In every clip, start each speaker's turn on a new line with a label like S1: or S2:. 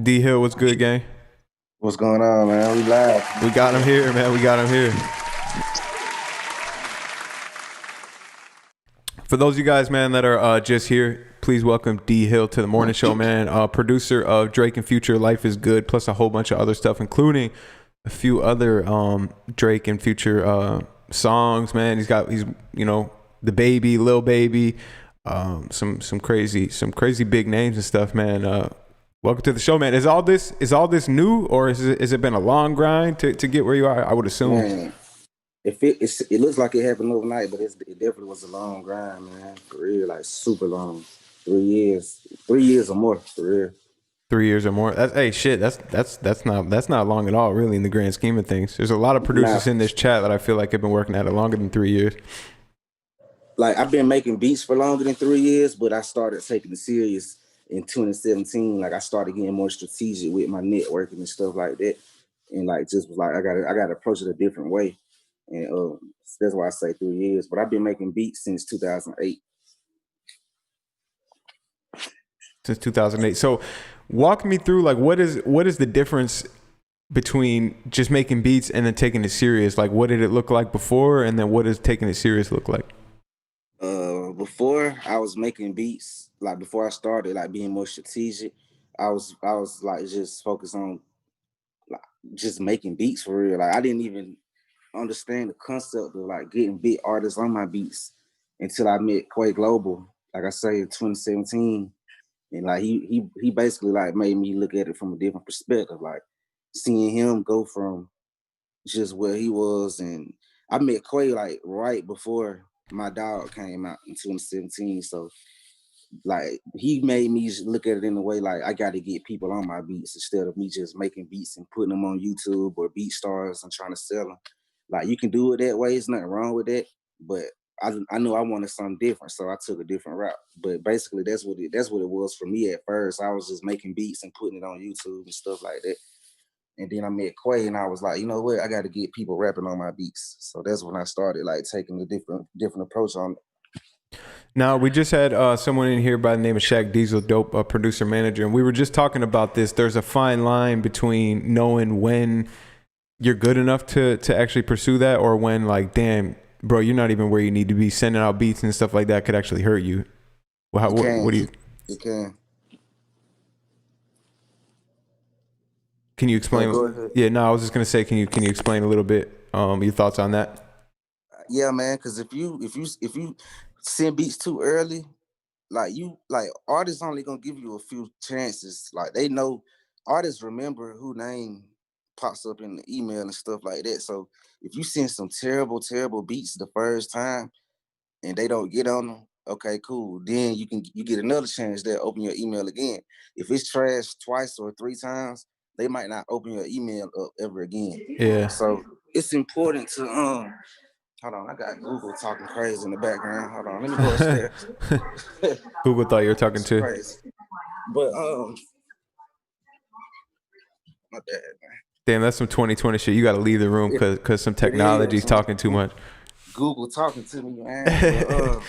S1: D.Hill, what's good, gang?
S2: What's going on, man? We live.
S1: We got him here, man. We got him here. For those of you guys, man, that are just here, please welcome D.Hill to the morning show, man. Producer of Drake and Future, Life is Good, plus a whole bunch of other stuff, including a few other Drake and Future songs, man. He's DaBaby, Lil Baby, some crazy big names and stuff, man. Welcome to the show, man. Is all this new, or has it been a long grind to get where you are? I would assume.
S2: Man, it looks like it happened overnight, but it definitely was a long grind, man. For real, like super long. 3 years or more, for real.
S1: 3 years or more. That's not long at all, really, in the grand scheme of things. There's a lot of producers in this chat that I feel like have been working at it longer than 3 years.
S2: Like, I've been making beats for longer than 3 years, but I started taking it serious in 2017. Like, I started getting more strategic with my networking and stuff like that, and like just was like, I gotta approach it a different way, and that's why I say 3 years. But I've been making beats since 2008.
S1: Since 2008. So, walk me through, like, what is the difference between just making beats and then taking it serious? Like, what did it look like before, and then what does taking it serious look like?
S2: Before I was making beats, like before I started like being more strategic, I was like just focused on like just making beats for real. Like, I didn't even understand the concept of like getting big artists on my beats until I met Quay Global, like I say, in 2017. And like he basically like made me look at it from a different perspective, like seeing him go from just where he was. And I met Quay like right before my dog came out in 2017. So like he made me look at it in a way like I got to get people on my beats instead of me just making beats and putting them on YouTube or BeatStars and trying to sell them. Like, you can do it that way. There's nothing wrong with that. But I knew I wanted something different, so I took a different route. But basically, that's what it was for me at first. I was just making beats and putting it on YouTube and stuff like that. And then I met Quay, and I was like, you know what? I got to get people rapping on my beats. So that's when I started like taking a different approach on it.
S1: Now, we just had someone in here by the name of Shaq Diesel, dope producer manager, and we were just talking about this. There's a fine line between knowing when you're good enough to actually pursue that, or when, like, damn, bro, you're not even where you need to be. Sending out beats and stuff like that could actually hurt you. Well, what do you?
S2: It can.
S1: Can you explain?
S2: Go ahead.
S1: Yeah, no, I was just gonna say, can you explain a little bit your thoughts on that?
S2: Yeah, man, because if you send beats too early, like artists only gonna give you a few chances. Like, they know, artists remember who name pops up in the email and stuff like that. So if you send some terrible beats the first time and they don't get on them, okay, cool. Then you get another chance. They'll open your email again. If it's trash twice or three times, they might not open your email up ever again.
S1: Yeah.
S2: So it's important to hold on, I got Google talking crazy in the background. Hold on, let me go upstairs.
S1: Google thought you were talking to.
S2: Crazy. But my bad, man.
S1: Damn, that's some 2020 shit. You got to leave the room because some technology's talking too much.
S2: Google talking to me, man.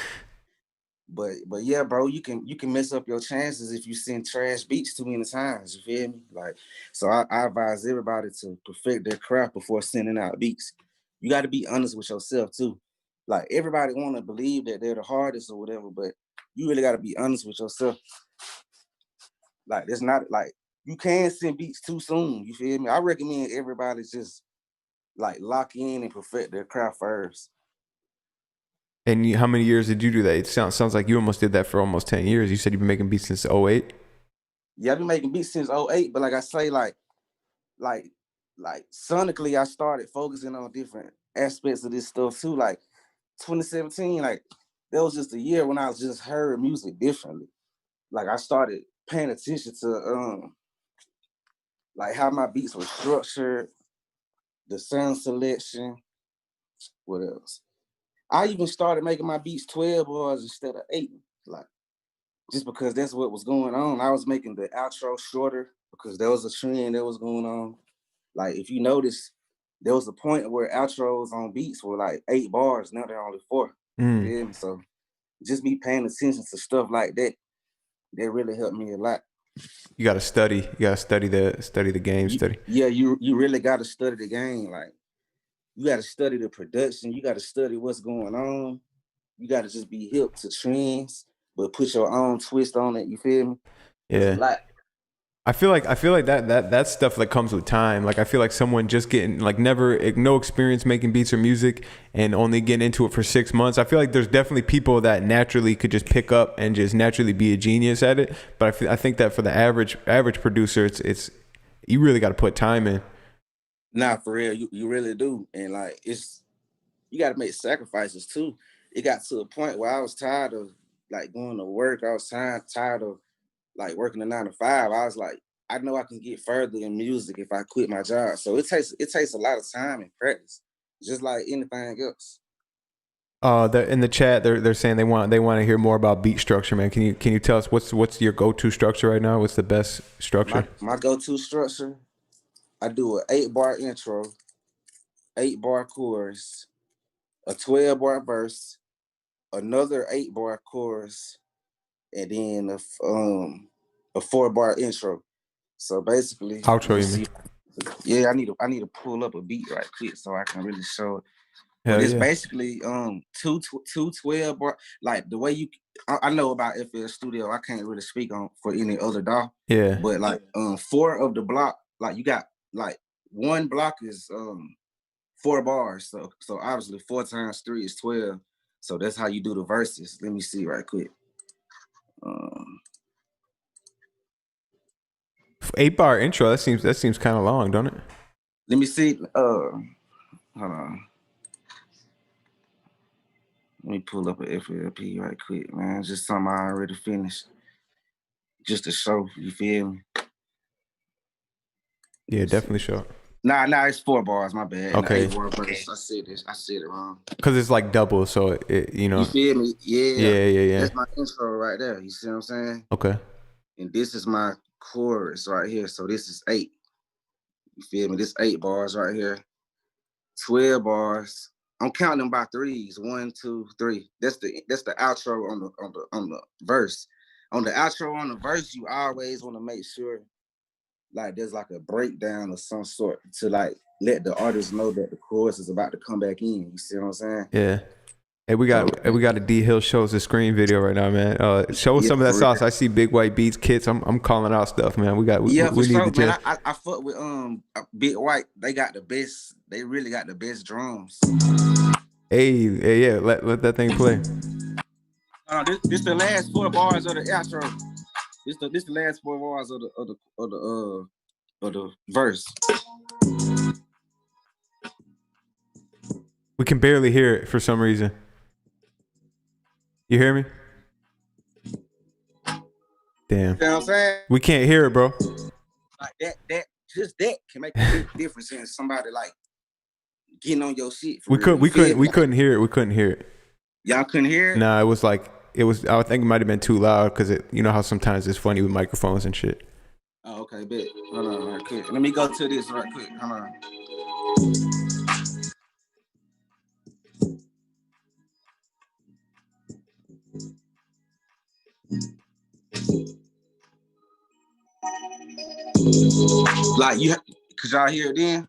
S2: But yeah, bro, you can mess up your chances if you send trash beats too many times. You feel me? Like, so I advise everybody to perfect their craft before sending out beats. You got to be honest with yourself too. Like, everybody want to believe that they're the hardest or whatever, but you really got to be honest with yourself. Like, it's not like you can send beats too soon. You feel me? I recommend everybody just like lock in and perfect their craft first.
S1: And how many years did you do that? It sounds like you almost did that for almost 10 years. You said you've been making beats since 2008?
S2: Yeah, I've been making beats since 2008, but like I say, like sonically, I started focusing on different aspects of this stuff too. Like 2017, like that was just a year when I just heard music differently. Like, I started paying attention to like how my beats were structured, the sound selection. What else? I even started making my beats 12 bars instead of 8. Like, just because that's what was going on. I was making the outro shorter because there was a trend that was going on. Like, if you notice, there was a point where outros on beats were like 8 bars. Now they're only 4. Yeah, so just me paying attention to stuff like that, that really helped me a lot.
S1: You gotta study. You gotta study the game. Study.
S2: Yeah, you really got to study the game. Like you got to study the production. You got to study what's going on. You got to just be hip to trends, but put your own twist on it. You feel me? There's a
S1: Yeah.
S2: lot.
S1: I feel like that stuff like comes with time. Like I feel like someone just getting like no experience making beats or music and only getting into it for 6 months. I feel like there's definitely people that naturally could just pick up and just naturally be a genius at it. But I think that for the average producer, it's you really got to put time in.
S2: Nah, for real, you really do. And like you got to make sacrifices too. It got to a point where I was tired of like going to work. I was tired of like working a 9 to 5. I was like, I know I can get further in music if I quit my job. So it takes a lot of time and practice, just like anything else.
S1: In the chat, they're saying they want to hear more about beat structure, man. Can you tell us what's your go-to structure right now? What's the best structure?
S2: My go-to structure, I do an 8-bar intro, 8-bar chorus, a 12-bar verse, another 8-bar chorus, and then a 4-bar intro. So basically,
S1: Outro, you mean?
S2: Yeah, I need to pull up a beat right quick so I can really show it.
S1: Hell
S2: But it's
S1: yeah.
S2: basically two 12-bar. Like the way I know about FL Studio, I can't really speak on for any other DAW.
S1: Yeah.
S2: But like 4 of the block, like you got like one block is 4 bars. So obviously 4 times 3 is 12. So that's how you do the verses. Let me see right quick.
S1: 8-bar intro. That seems kind of long, don't it?
S2: Let me see. Hold on. Let me pull up an FLP right quick, man. Just something I already finished. Just to show, you feel me?
S1: Yeah, definitely show.
S2: Nah, it's 4 bars, my bad.
S1: Okay.
S2: 8-bar verse. I said it wrong.
S1: Because it's like double, so it
S2: You feel me? Yeah.
S1: Yeah.
S2: That's my intro right there. You see what I'm saying?
S1: Okay.
S2: And this is my chorus right here. So this is 8. You feel me? This 8 bars right here. 12 bars. I'm counting them by threes. 1, 2, 3. That's the outro on the verse. On the outro on the verse, you always want to make sure like there's like a breakdown of some sort to like let the artist know that the chorus is about to come back in. You see what I'm saying?
S1: Yeah. Hey, we got a D.Hill shows the screen video right now, man. Show us some of that sauce. I see Big White Beats kits. I'm calling out stuff, man. We need
S2: sure,
S1: the gym.
S2: Man. I fuck with Big White. They got the best. They really got the best drums.
S1: Hey, yeah. Let that thing play.
S2: This the last 4 bars of the outro. This the last 4 bars of the verse.
S1: We can barely hear it for some reason. You hear me? Damn.
S2: You know what I'm saying?
S1: We can't hear it, bro.
S2: Like that can make a big difference in somebody like getting on your shit.
S1: We couldn't hear it. We couldn't hear it.
S2: Y'all couldn't hear it?
S1: Nah, it was. I think it might have been too loud because you know how sometimes it's funny with microphones and shit.
S2: Oh, okay, bet. Hold on, right quick. Let me go to this right quick. Hold on. Like could y'all hear it then?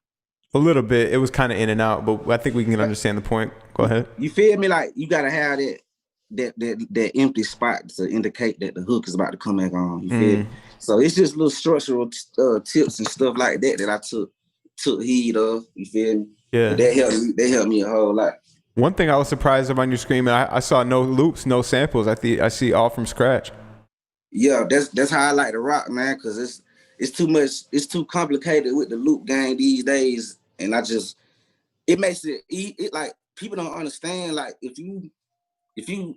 S1: A little bit. It was kind of in and out, but I think we can understand the point. Go ahead.
S2: You feel me? Like you gotta have that empty spot to indicate that the hook is about to come back on. You feel me? So it's just little structural tips and stuff like that I took heed of. You feel me?
S1: Yeah.
S2: They helped me a whole lot.
S1: One thing I was surprised of on your screen, I saw no loops, no samples. I see all from scratch.
S2: Yeah, that's how I like to rock, man, because it's too much, it's too complicated with the loop game these days. And it makes it like people don't understand. Like if you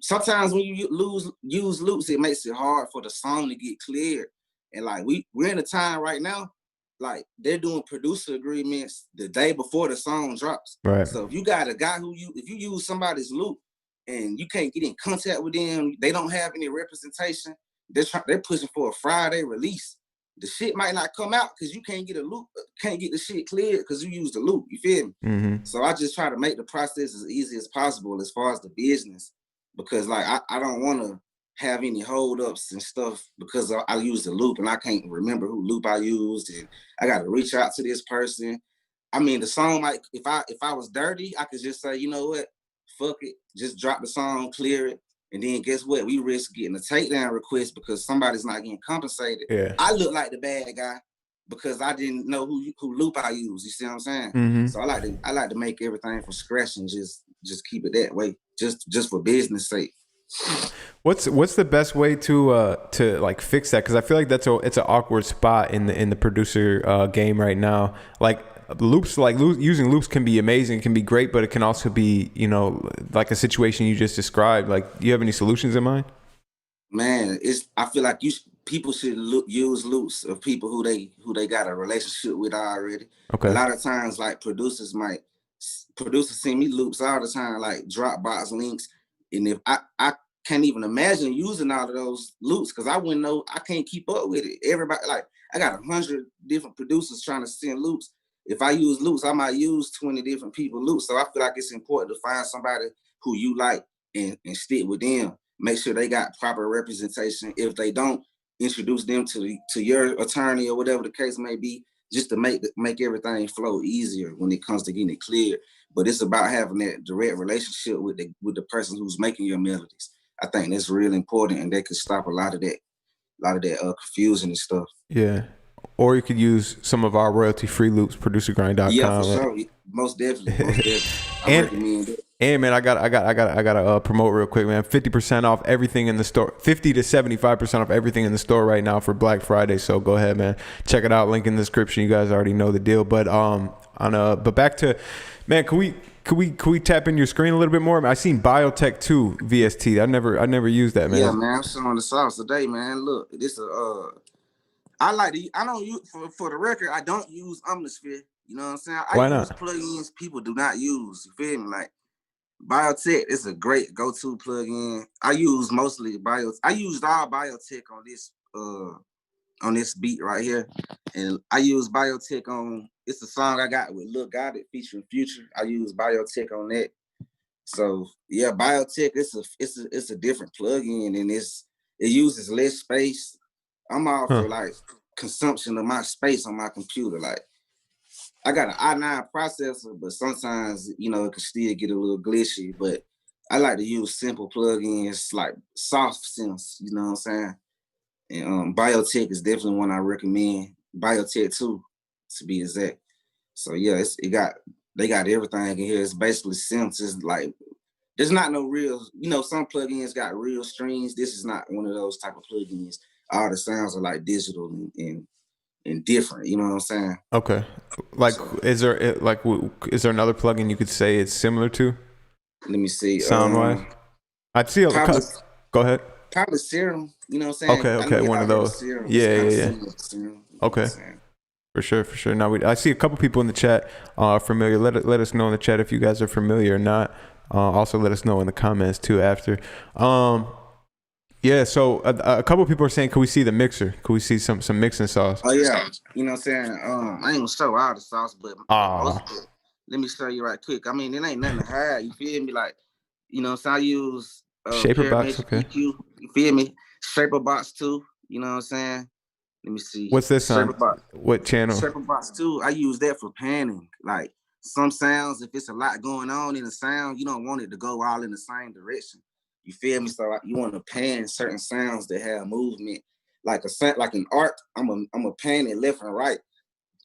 S2: sometimes when you use loops, it makes it hard for the song to get cleared. And like we're in a time right now, like they're doing producer agreements the day before the song drops.
S1: Right.
S2: So if you got a guy if you use somebody's loop and you can't get in contact with them, they don't have any representation. They're pushing for a Friday release. The shit might not come out because you can't get the shit cleared because you used the loop. You feel me?
S1: Mm-hmm.
S2: So I just try to make the process as easy as possible as far as the business, because like I don't want to have any holdups and stuff because I used a loop and I can't remember who loop I used, and I got to reach out to this person. I mean, the song, like, if I was dirty, I could just say, you know what, fuck it, just drop the song, clear it, and then guess what? We risk getting a takedown request because somebody's not getting compensated.
S1: Yeah.
S2: I look like the bad guy because I didn't know who loop I use. You see what I'm saying?
S1: Mm-hmm.
S2: So I like to make everything from scratch and just keep it that way, just for business sake.
S1: What's the best way to like fix that? Because I feel like it's an awkward spot in the producer game right now. Like loops, using loops can be amazing, can be great, but it can also be, you know, like a situation you just described. Like, do you have any solutions in mind?
S2: Man, I feel like people should use loops of people who they got a relationship with already.
S1: Okay.
S2: A lot of times, like producers send me loops all the time, like Dropbox links, and if I can't even imagine using all of those loops because I wouldn't know. I can't keep up with it. Everybody, like, I got 100 different producers trying to send loops. If I use loops, I might use 20 different people loops. So I feel like it's important to find somebody who you like and stick with them. Make sure they got proper representation. If they don't, introduce them to your attorney or whatever the case may be, just to make everything flow easier when it comes to getting it cleared. But it's about having that direct relationship with the person who's making your melodies. I think that's really important, and that could stop a lot of that confusion and stuff.
S1: Yeah. Or you could use some of our royalty-free loops, producergrind.com.
S2: Yeah, for sure. Most definitely. I recommend it.
S1: And man, I gotta promote real quick, man. 50% off everything in the store. 50 to 75% off everything in the store right now for Black Friday. So go ahead, man. Check it out. Link in the description. You guys already know the deal. But but back to, man, could we tap in your screen a little bit more? I seen Biotek 2 VST. I never used that, man.
S2: Yeah, man. I'm showing the sauce today, man. Look, this I don't use, for the record, I don't use Omnisphere. You know what I'm saying?
S1: Why
S2: use
S1: not?
S2: plugins people do not use. You feel me? Like, Biotek is a great go-to plugin. I use mostly I used all Biotek on this beat right here. And I use Biotek on, it's a song I got with Lil Got It featuring Future. I use Biotek on that. So yeah, Biotek, it's a different plugin, and it uses less space. I'm all for like consumption of my space on my computer. Like, I got an i9 processor, but sometimes, you know, it can still get a little glitchy. But I like to use simple plugins like soft synths, you know what I'm saying? And Biotek is definitely one I recommend. Biotek 2, to be exact. So yeah, they got everything in here. It's basically synths. It's like, there's not no real, you know, some plugins got real strings. This is not one of those type of plugins. All the sounds are like digital and different, you know what I'm saying?
S1: Okay. Like, so, is there another plugin you could say it's similar to?
S2: Let me see.
S1: Sound wise, I'd see. Go ahead.
S2: Probably Serum. You know what I'm saying?
S1: Okay. One of those.
S2: Serum.
S1: Yeah.
S2: Serum,
S1: okay. For sure. Now I see a couple people in the chat familiar. Let us know in the chat if you guys are familiar or not. Also, let us know in the comments too after. Yeah, so a couple people are saying, can we see the mixer? Can we see some mixing sauce?
S2: Oh yeah, you know what I'm saying? I ain't gonna show all the sauce, but most of it, let me show you right quick. I mean, it ain't nothing to hide. You feel me? Like, you know, so I use
S1: Shaper Box, okay.
S2: EQ, you feel me? Shaper Box 2, you know what I'm saying? Let me see.
S1: What's this on? What channel?
S2: Shaper Box 2, I use that for panning. Like, some sounds, if it's a lot going on in the sound, you don't want it to go all in the same direction. You feel me? So you want to pan certain sounds that have movement, like an arc. I'm a pan it left and right.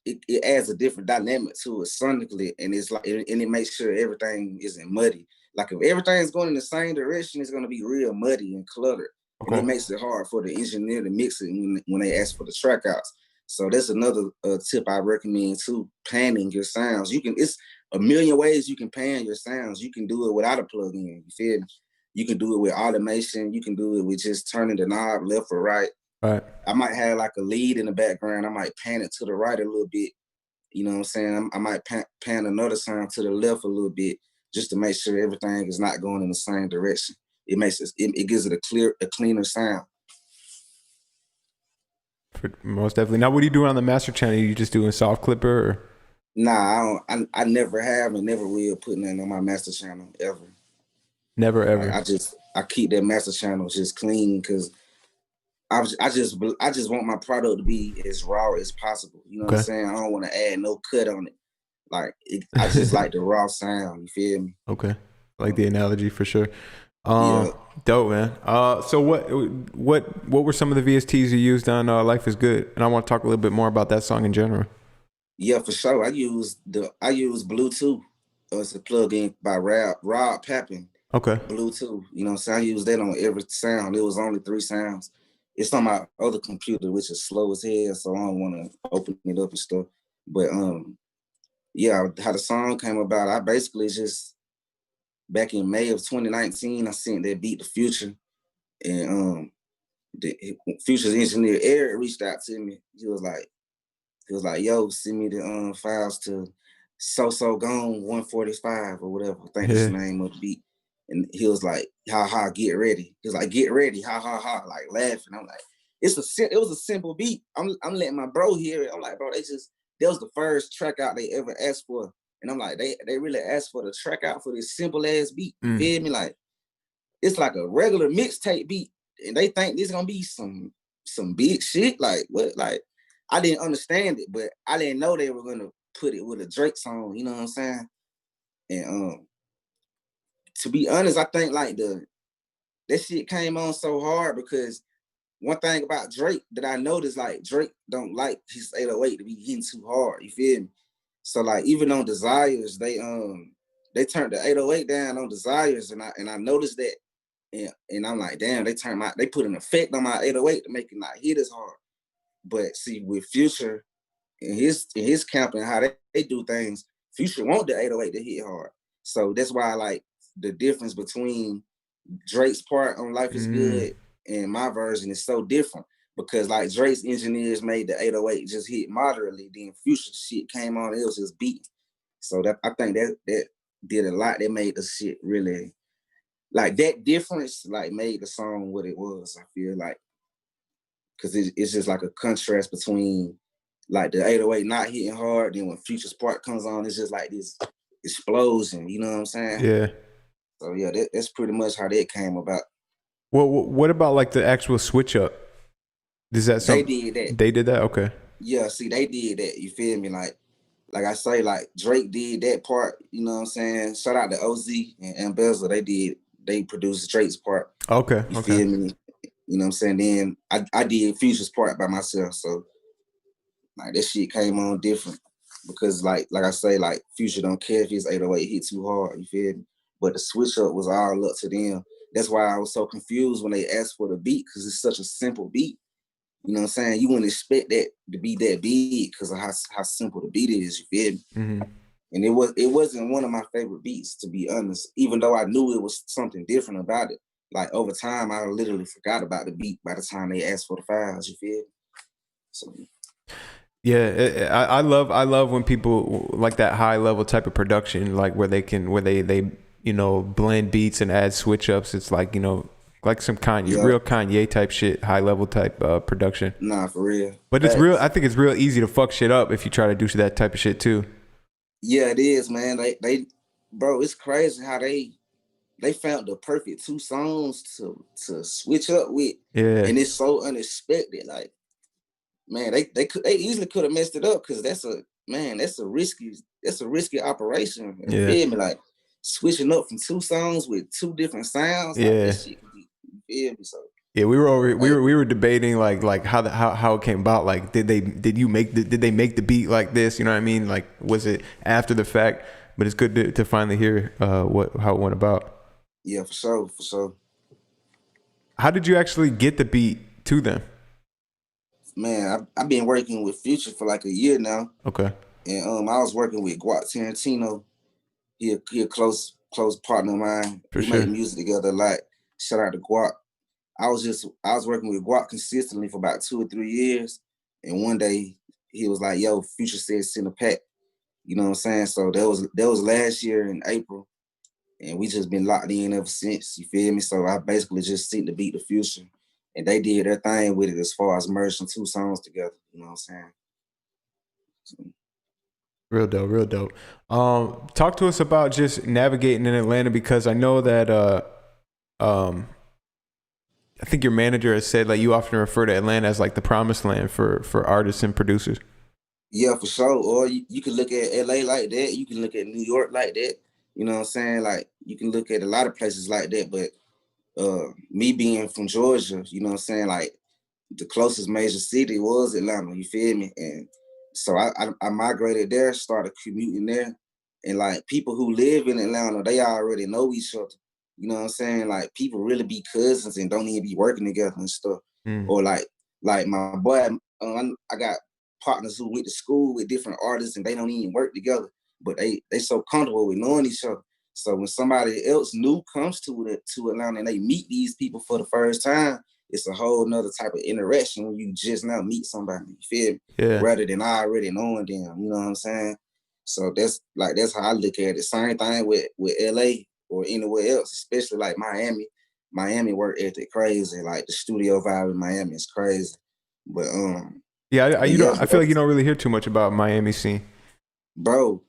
S2: It adds a different dynamic to it sonically, and it's like, and it makes sure everything isn't muddy. Like, if everything's going in the same direction, it's going to be real muddy and cluttered, and it makes it hard for the engineer to mix it when they ask for the track outs. So that's another tip I recommend too: panning your sounds. It's a million ways you can pan your sounds. You can do it without a plug-in. You feel me? You can do it with automation. You can do it with just turning the knob left or right.
S1: Right.
S2: I might have like a lead in the background. I might pan it to the right a little bit. You know what I'm saying? I might pan another sound to the left a little bit, just to make sure everything is not going in the same direction. It makes it gives it a cleaner sound.
S1: Most definitely. Now, what are you doing on the master channel? Are you just doing soft clipper? Or?
S2: Nah, I never have and never will put nothing on my master channel ever.
S1: Never ever.
S2: Like, I keep that master channel just clean because I just want my product to be as raw as possible. You know what I'm saying? I don't want to add no cut on it. Like I just like the raw sound. You feel me?
S1: Okay, like the analogy for sure.
S2: Yeah.
S1: Dope, man. So what were some of the VSTs you used on Life Is Good? And I want to talk a little bit more about that song in general.
S2: Yeah, for sure. I use Bluetooth as a plug-in by Rob Pappin.
S1: Okay.
S2: Bluetooth. You know what I'm saying? I use that on every sound. It was only 3 sounds. It's on my other computer, which is slow as hell, so I don't want to open it up and stuff. But yeah, how the song came about, I basically just back in May of 2019, I sent that beat to Future, and the Future's engineer Eric reached out to me. He was like, yo, send me the files to So Gone 145 or whatever. I think that's the name of the beat. And he was like, ha ha, get ready. He was like, get ready, ha ha ha, like laughing. I'm like, it was a simple beat. I'm letting my bro hear it. I'm like, bro, that was the first track out they ever asked for. And I'm like, they really asked for the track out for this simple ass beat. You feel me? Like, it's like a regular mixtape beat. And they think this gonna be some big shit. Like, what? Like, I didn't understand it, but I didn't know they were gonna put it with a Drake song, you know what I'm saying? And to be honest, I think like that shit came on so hard because one thing about Drake that I noticed, like Drake don't like his 808 to be hitting too hard, you feel me? So like even on Desires, they turned the 808 down on Desires, and I noticed that, and I'm like, damn, they put an effect on my 808 to make it not hit as hard. But see, with Future in his camp and how they do things, Future want the 808 to hit hard. So that's why I like the difference between Drake's part on Life Is Good and my version is so different. Because like Drake's engineers made the 808 just hit moderately, then Future shit came on, it was just beat. So that I think that did a lot. That made the shit really, like that difference like made the song what it was, I feel like. Because it's just like a contrast between like the 808 not hitting hard, then when Future's part comes on, it's just like this explosion, you know what I'm saying?
S1: Yeah.
S2: So yeah, that's pretty much how that came about.
S1: Well, what about like the actual switch up? Is that something?
S2: They did that.
S1: They did that? Okay.
S2: Yeah, see, they did that. You feel me? Like I say, like Drake did that part, you know what I'm saying? Shout out to OZ and Embezzler. They produced Drake's part.
S1: Okay.
S2: You feel me? You know what I'm saying? Then I did Future's part by myself. So like that shit came on different because like I say, like Future don't care if his 808 hit too hard, you feel me? But the switch up was all up to them. That's why I was so confused when they asked for the beat, because it's such a simple beat. You know what I'm saying? You wouldn't expect that to be that big because of how simple the beat is, you feel me?
S1: Mm-hmm.
S2: And it wasn't one of my favorite beats, to be honest, even though I knew it was something different about it. Like over time, I literally forgot about the beat by the time they asked for the files, you feel me? So
S1: yeah, I love when people like that high level type of production, like where they blend beats and add switch ups. It's like, like some Kanye, real Kanye type shit, high level type production.
S2: Nah, for real.
S1: But it's real. I think it's real easy to fuck shit up if you try to do that type of shit too.
S2: Yeah, it is, man. They bro, it's crazy how they found the perfect 2 songs to switch up with.
S1: Yeah,
S2: and it's so unexpected. Like, man, they easily could have messed it up because that's a risky operation. You feel me? Like switching up from 2 songs with 2 different sounds. Like, this shit could be, you feel me? So
S1: yeah, we were debating like how it came about. Like, did they make the beat like this? You know what I mean? Like, was it after the fact? But it's good to finally hear how it went about.
S2: Yeah, for sure.
S1: How did you actually get the beat to them?
S2: Man, I've been working with Future for like a year now.
S1: Okay.
S2: And I was working with Guap Tarantino. He a close partner of mine. We make music together a lot. Shout out to Guap. I was working with Guap consistently for about 2 or 3 years. And one day he was like, yo, Future said send a pack. You know what I'm saying? So that was last year in April. And we just been locked in ever since. You feel me? So I basically just sent the beat to Future. And they did their thing with it as far as merging 2 songs together. You know what I'm saying? So,
S1: real dope. Talk to us about just navigating in Atlanta, because I know that I think your manager has said like you often refer to Atlanta as like the promised land for artists and producers.
S2: Yeah, for sure. Or you can look at LA like that. You can look at New York like that. You know what I'm saying? Like you can look at a lot of places like that. But me being from Georgia, you know what I'm saying? Like the closest major city was Atlanta, you feel me? And so I migrated there, started commuting there. And like people who live in Atlanta, they already know each other. You know what I'm saying? Like people really be cousins and don't even be working together and stuff. Or like my boy, I got partners who went to school with different artists and they don't even work together, but they so comfortable with knowing each other. So when somebody else new comes to Atlanta and they meet these people for the first time, it's a whole nother type of interaction when you just now meet somebody, you feel me?
S1: Yeah.
S2: Rather than already knowing them, you know what I'm saying? So that's how I look at it. Same thing with LA or anywhere else, especially like Miami. Miami work ethic crazy. Like the studio vibe in Miami is crazy. But
S1: Yeah,
S2: but yeah,
S1: I feel like you don't really hear too much about Miami scene.
S2: bro,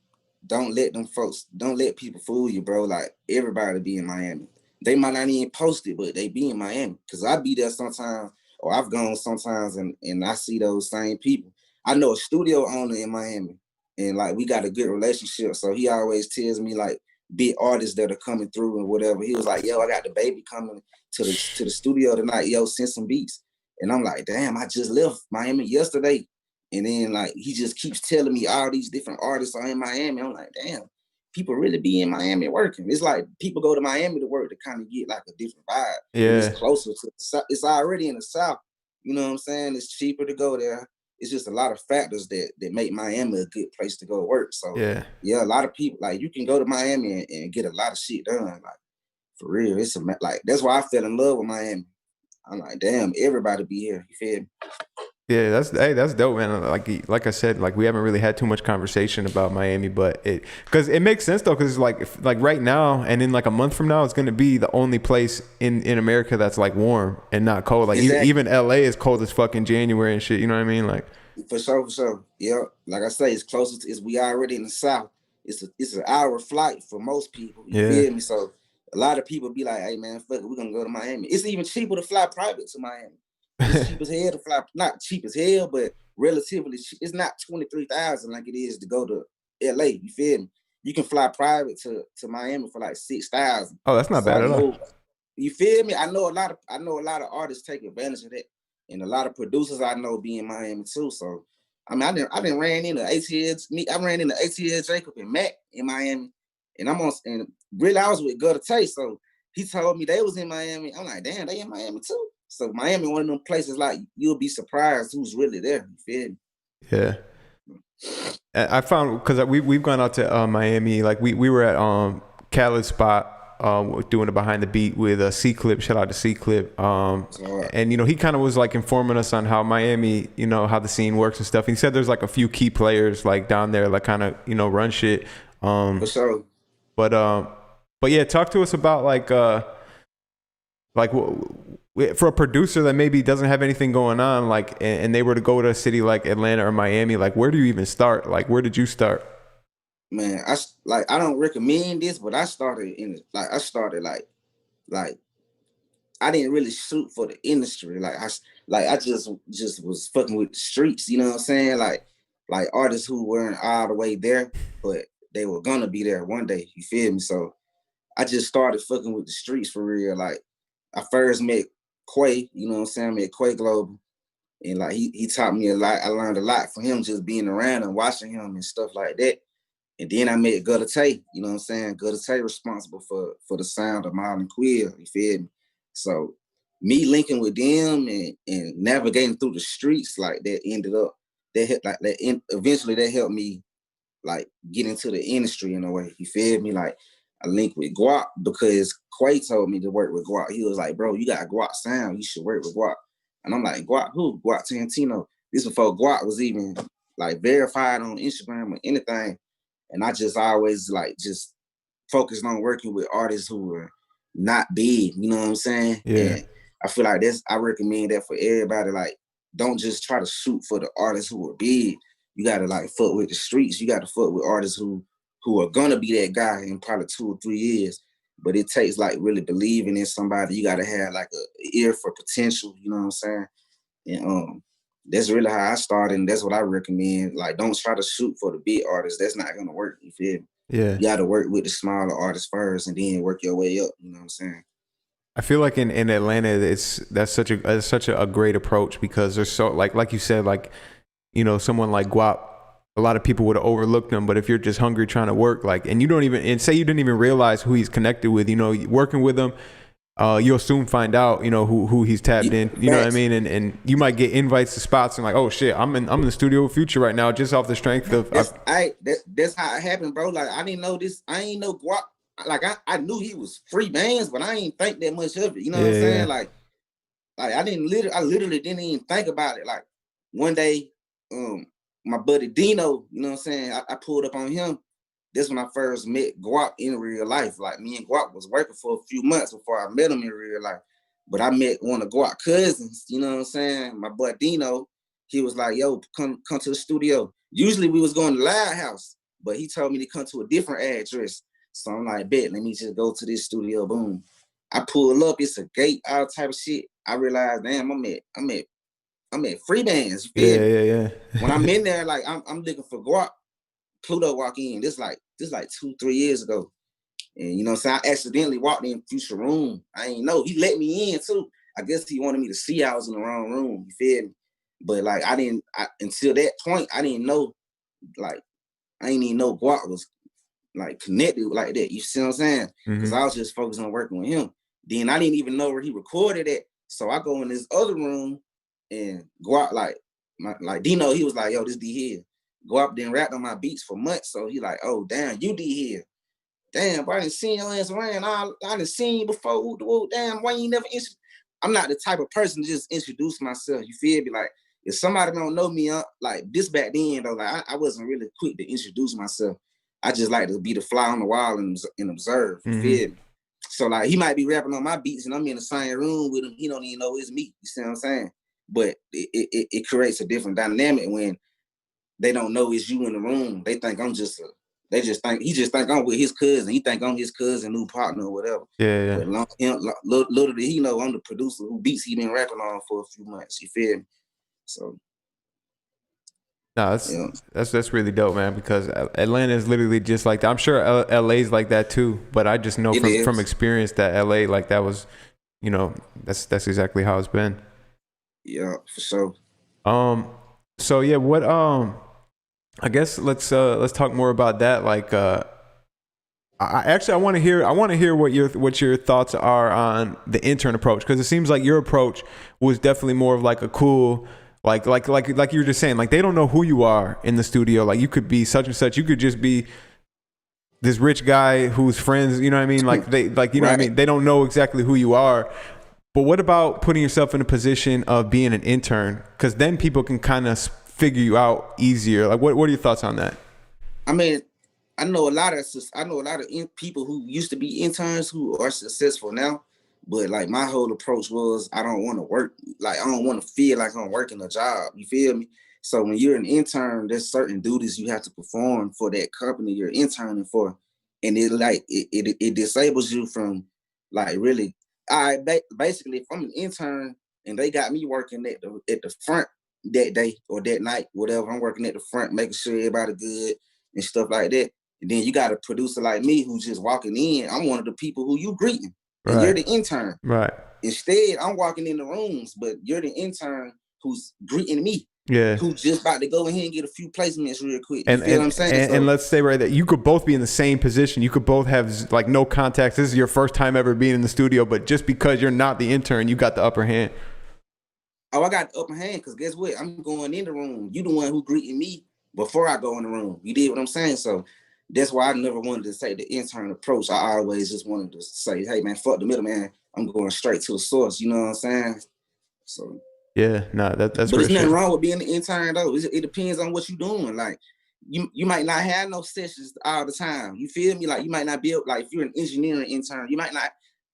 S2: don't let people fool you, bro. Like everybody be in Miami. They might not even post it, but they be in Miami. Cause I be there sometimes, or I've gone sometimes and I see those same people. I know a studio owner in Miami and like we got a good relationship. So he always tells me like big artists that are coming through and whatever. He was like, yo, I got DaBaby coming to the studio tonight. Yo, send some beats. And I'm like, damn, I just left Miami yesterday. And then like he just keeps telling me all these different artists are in Miami. I'm like, damn, people really be in Miami working. It's like people go to Miami to work to kind of get like a different vibe. And it's
S1: Yeah.
S2: closer to the South. It's already in the South. You know what I'm saying? It's cheaper to go there. It's just a lot of factors that make Miami a good place to go work. So yeah, a lot of people like you can go to Miami and get a lot of shit done. Like for real, it's like that's why I fell in love with Miami. I'm like, damn, everybody be here. You feel me?
S1: Yeah, that's dope, man. Like I said, like we haven't really had too much conversation about Miami, but because it makes sense though, because like right now and in like a month from now, it's gonna be the only place in America that's like warm and not cold. Like
S2: exactly.
S1: even LA is cold as fucking January and shit. You know what I mean? Like
S2: for sure. Yeah, like I say, it's closest. Is we already in the South. It's an hour flight for most people. You feel me? So a lot of people be like, "Hey man, fuck it, we're gonna go to Miami." It's even cheaper to fly private to Miami. It's cheap as hell to fly. Not cheap as hell, but relatively cheap. It's not 23,000 like it is to go to LA. You feel me? You can fly private to Miami for like 6,000.
S1: Oh, that's not
S2: So
S1: bad
S2: I
S1: at
S2: know.
S1: all.
S2: You feel me? I know a lot of artists take advantage of that, and a lot of producers I know be in Miami too. So I mean, I didn't ran into ATL. I ran into ATL Jacob and Mac in Miami, and and really I was with Gutter Tay. So he told me they was in Miami. I'm like, damn, they in Miami too. So Miami, one of them places like you'll be surprised who's really there. You feel me?
S1: Yeah. I found because we've gone out to Miami. Like we were at Khaled's spot doing a behind the beat with C Clip. Shout out to C Clip. And you know he kind of was like informing us on how Miami, you know, how the scene works and stuff. He said there's like a few key players like down there like kind of, you know, run shit.
S2: For sure.
S1: But yeah, talk to us about like for a producer that maybe doesn't have anything going on, like, and they were to go to a city like Atlanta or Miami, like, where do you even start? Like, where did you start?
S2: Man, I don't recommend this, but I started like I didn't really shoot for the industry. I just was fucking with the streets. You know what I'm saying? Like artists who weren't all the way there, but they were gonna be there one day. You feel me? So I just started fucking with the streets for real. Like I first met Quay. You know what I'm saying? I met Quay Global, and like he taught me a lot. I learned a lot from him just being around and watching him and stuff like that. And then I met Gutter Tay, you know what I'm saying? Gutter Tay responsible for the sound of Marlon Quill, you feel me? So me linking with them and navigating through the streets like that eventually that helped me like get into the industry in a way, you feel me? Like I linked with Guap because Quay told me to work with Guap. He was like, bro, you got Guap sound, you should work with Guap. And I'm like, Guap who? Guap Tarantino. This before Guap was even like verified on Instagram or anything. And I just always like just focused on working with artists who were not big, you know what I'm saying?
S1: Yeah.
S2: And I feel like I recommend that for everybody. Like, don't just try to shoot for the artists who are big. You gotta like fuck with the streets. You gotta fuck with artists who are gonna be that guy in probably 2 or 3 years. but it takes like really believing in somebody. You gotta have like a ear for potential, you know what I'm saying? And that's really how I started, and that's what I recommend. Like, don't try to shoot for the big artists. That's not gonna work, you feel me?
S1: Yeah.
S2: You gotta work with the smaller artists first and then work your way up, you know what I'm saying?
S1: I feel like in Atlanta, that's such a great approach, because there's so like you said, like, you know, someone like Guap, a lot of people would have overlooked him, but if you're just hungry trying to work, like, and you don't even, and say you didn't even realize who he's connected with, you know, working with him, you'll soon find out, you know, who he's tapped in, you know what I mean? And you might get invites to spots and like, oh shit, I'm in the studio with Future right now, just off the strength of.
S2: That's how it happened, bro. Like, I didn't know this. I ain't know Guap. Like, I knew he was free bands, but I ain't think that much of it. You know what I'm saying?
S1: Yeah.
S2: Like I literally didn't even think about it. Like, one day, my buddy Dino, you know what I'm saying? I pulled up on him. This when I first met Guap in real life. Like, me and Guap was working for a few months before I met him in real life. But I met one of Guap cousins, you know what I'm saying? My boy Dino, he was like, yo, come to the studio. Usually we was going to Loud House, but he told me to come to a different address. So I'm like, bet, let me just go to this studio, boom. I pull up, it's a gate, all type of shit. I realized, damn, I'm at free bands, you feel me?
S1: Yeah.
S2: When I'm in there, like, I'm looking for Guap. Pluto walk in. This like 2-3 years ago. And you know what I'm saying? I accidentally walked in Future room. I ain't know. He let me in too. I guess he wanted me to see I was in the wrong room. You feel me? But like, until that point, I didn't know, like, I didn't even know Guap was like connected like that. You see what I'm saying? Because I was just focused on working with him. Then I didn't even know where he recorded it. So I go in this other room and Guap, like Dino, he was like, yo, this D.Hill. Guap then rapped on my beats for months. So he like, oh, damn, you D.Hill. Damn, bro, I didn't see your ass around. I didn't see you before. Damn, why you never I'm not the type of person to just introduce myself. You feel me? Like, if somebody don't know me, like this back then, though, like I wasn't really quick to introduce myself. I just like to be the fly on the wall and observe. You feel me? So like, he might be rapping on my beats and I'm in the same room with him. He don't even know it's me. You see what I'm saying? But it creates a different dynamic when they don't know it's you in the room. They think I'm just he just think I'm with his cousin. He think I'm his cousin, new partner or whatever.
S1: Yeah.
S2: But little did he know I'm the producer who beats he been rapping on for a few months. You feel me? So.
S1: No, that's really dope, man, because Atlanta is literally just like that. I'm sure LA's like that too, but I just know from experience that LA, like, that was, you know, that's exactly how it's been.
S2: Yeah, for sure.
S1: So yeah, what I guess let's talk more about that. Like, I want to hear what your thoughts are on the intern approach, because it seems like your approach was definitely more of like a cool, like you were just saying, like, they don't know who you are in the studio. Like, you could be such and such. You could just be this rich guy who's friends. You know what I mean? Like, you know right. What I mean? They don't know exactly who you are. But what about putting yourself in a position of being an intern? Because then people can kind of figure you out easier. Like, what are your thoughts on that?
S2: I mean, I know a lot of people who used to be interns who are successful now. But like, my whole approach was, I don't want to work. Like, I don't want to feel like I'm working a job. You feel me? So when you're an intern, there's certain duties you have to perform for that company you're interning for. And it disables you from, like, really, basically, if I'm an intern and they got me working at the front that day or that night, whatever, I'm working at the front, making sure everybody good and stuff like that. And then you got a producer like me who's just walking in. I'm one of the people who you greeting. And you're the intern.
S1: Right.
S2: Instead, I'm walking in the rooms, but you're the intern who's greeting me.
S1: Yeah.
S2: Who's just about to go ahead and get a few placements real quick. You feel what I'm saying?
S1: And let's say right that you could both be in the same position. You could both have like no contacts. This is your first time ever being in the studio, but just because you're not the intern, you got the upper hand.
S2: Oh, I got the upper hand because guess what? I'm going in the room. You the one who greeting me before I go in the room. You did what I'm saying? So that's why I never wanted to say the intern approach. I always just wanted to say, hey, man, fuck the middle, man. I'm going straight to the source. You know what I'm saying? So.
S1: Yeah, no, that's.
S2: But there's nothing wrong with being an intern, though. It depends on what you're doing. Like, you might not have no sessions all the time. You feel me? Like, you might not be, like, if you're an engineering intern,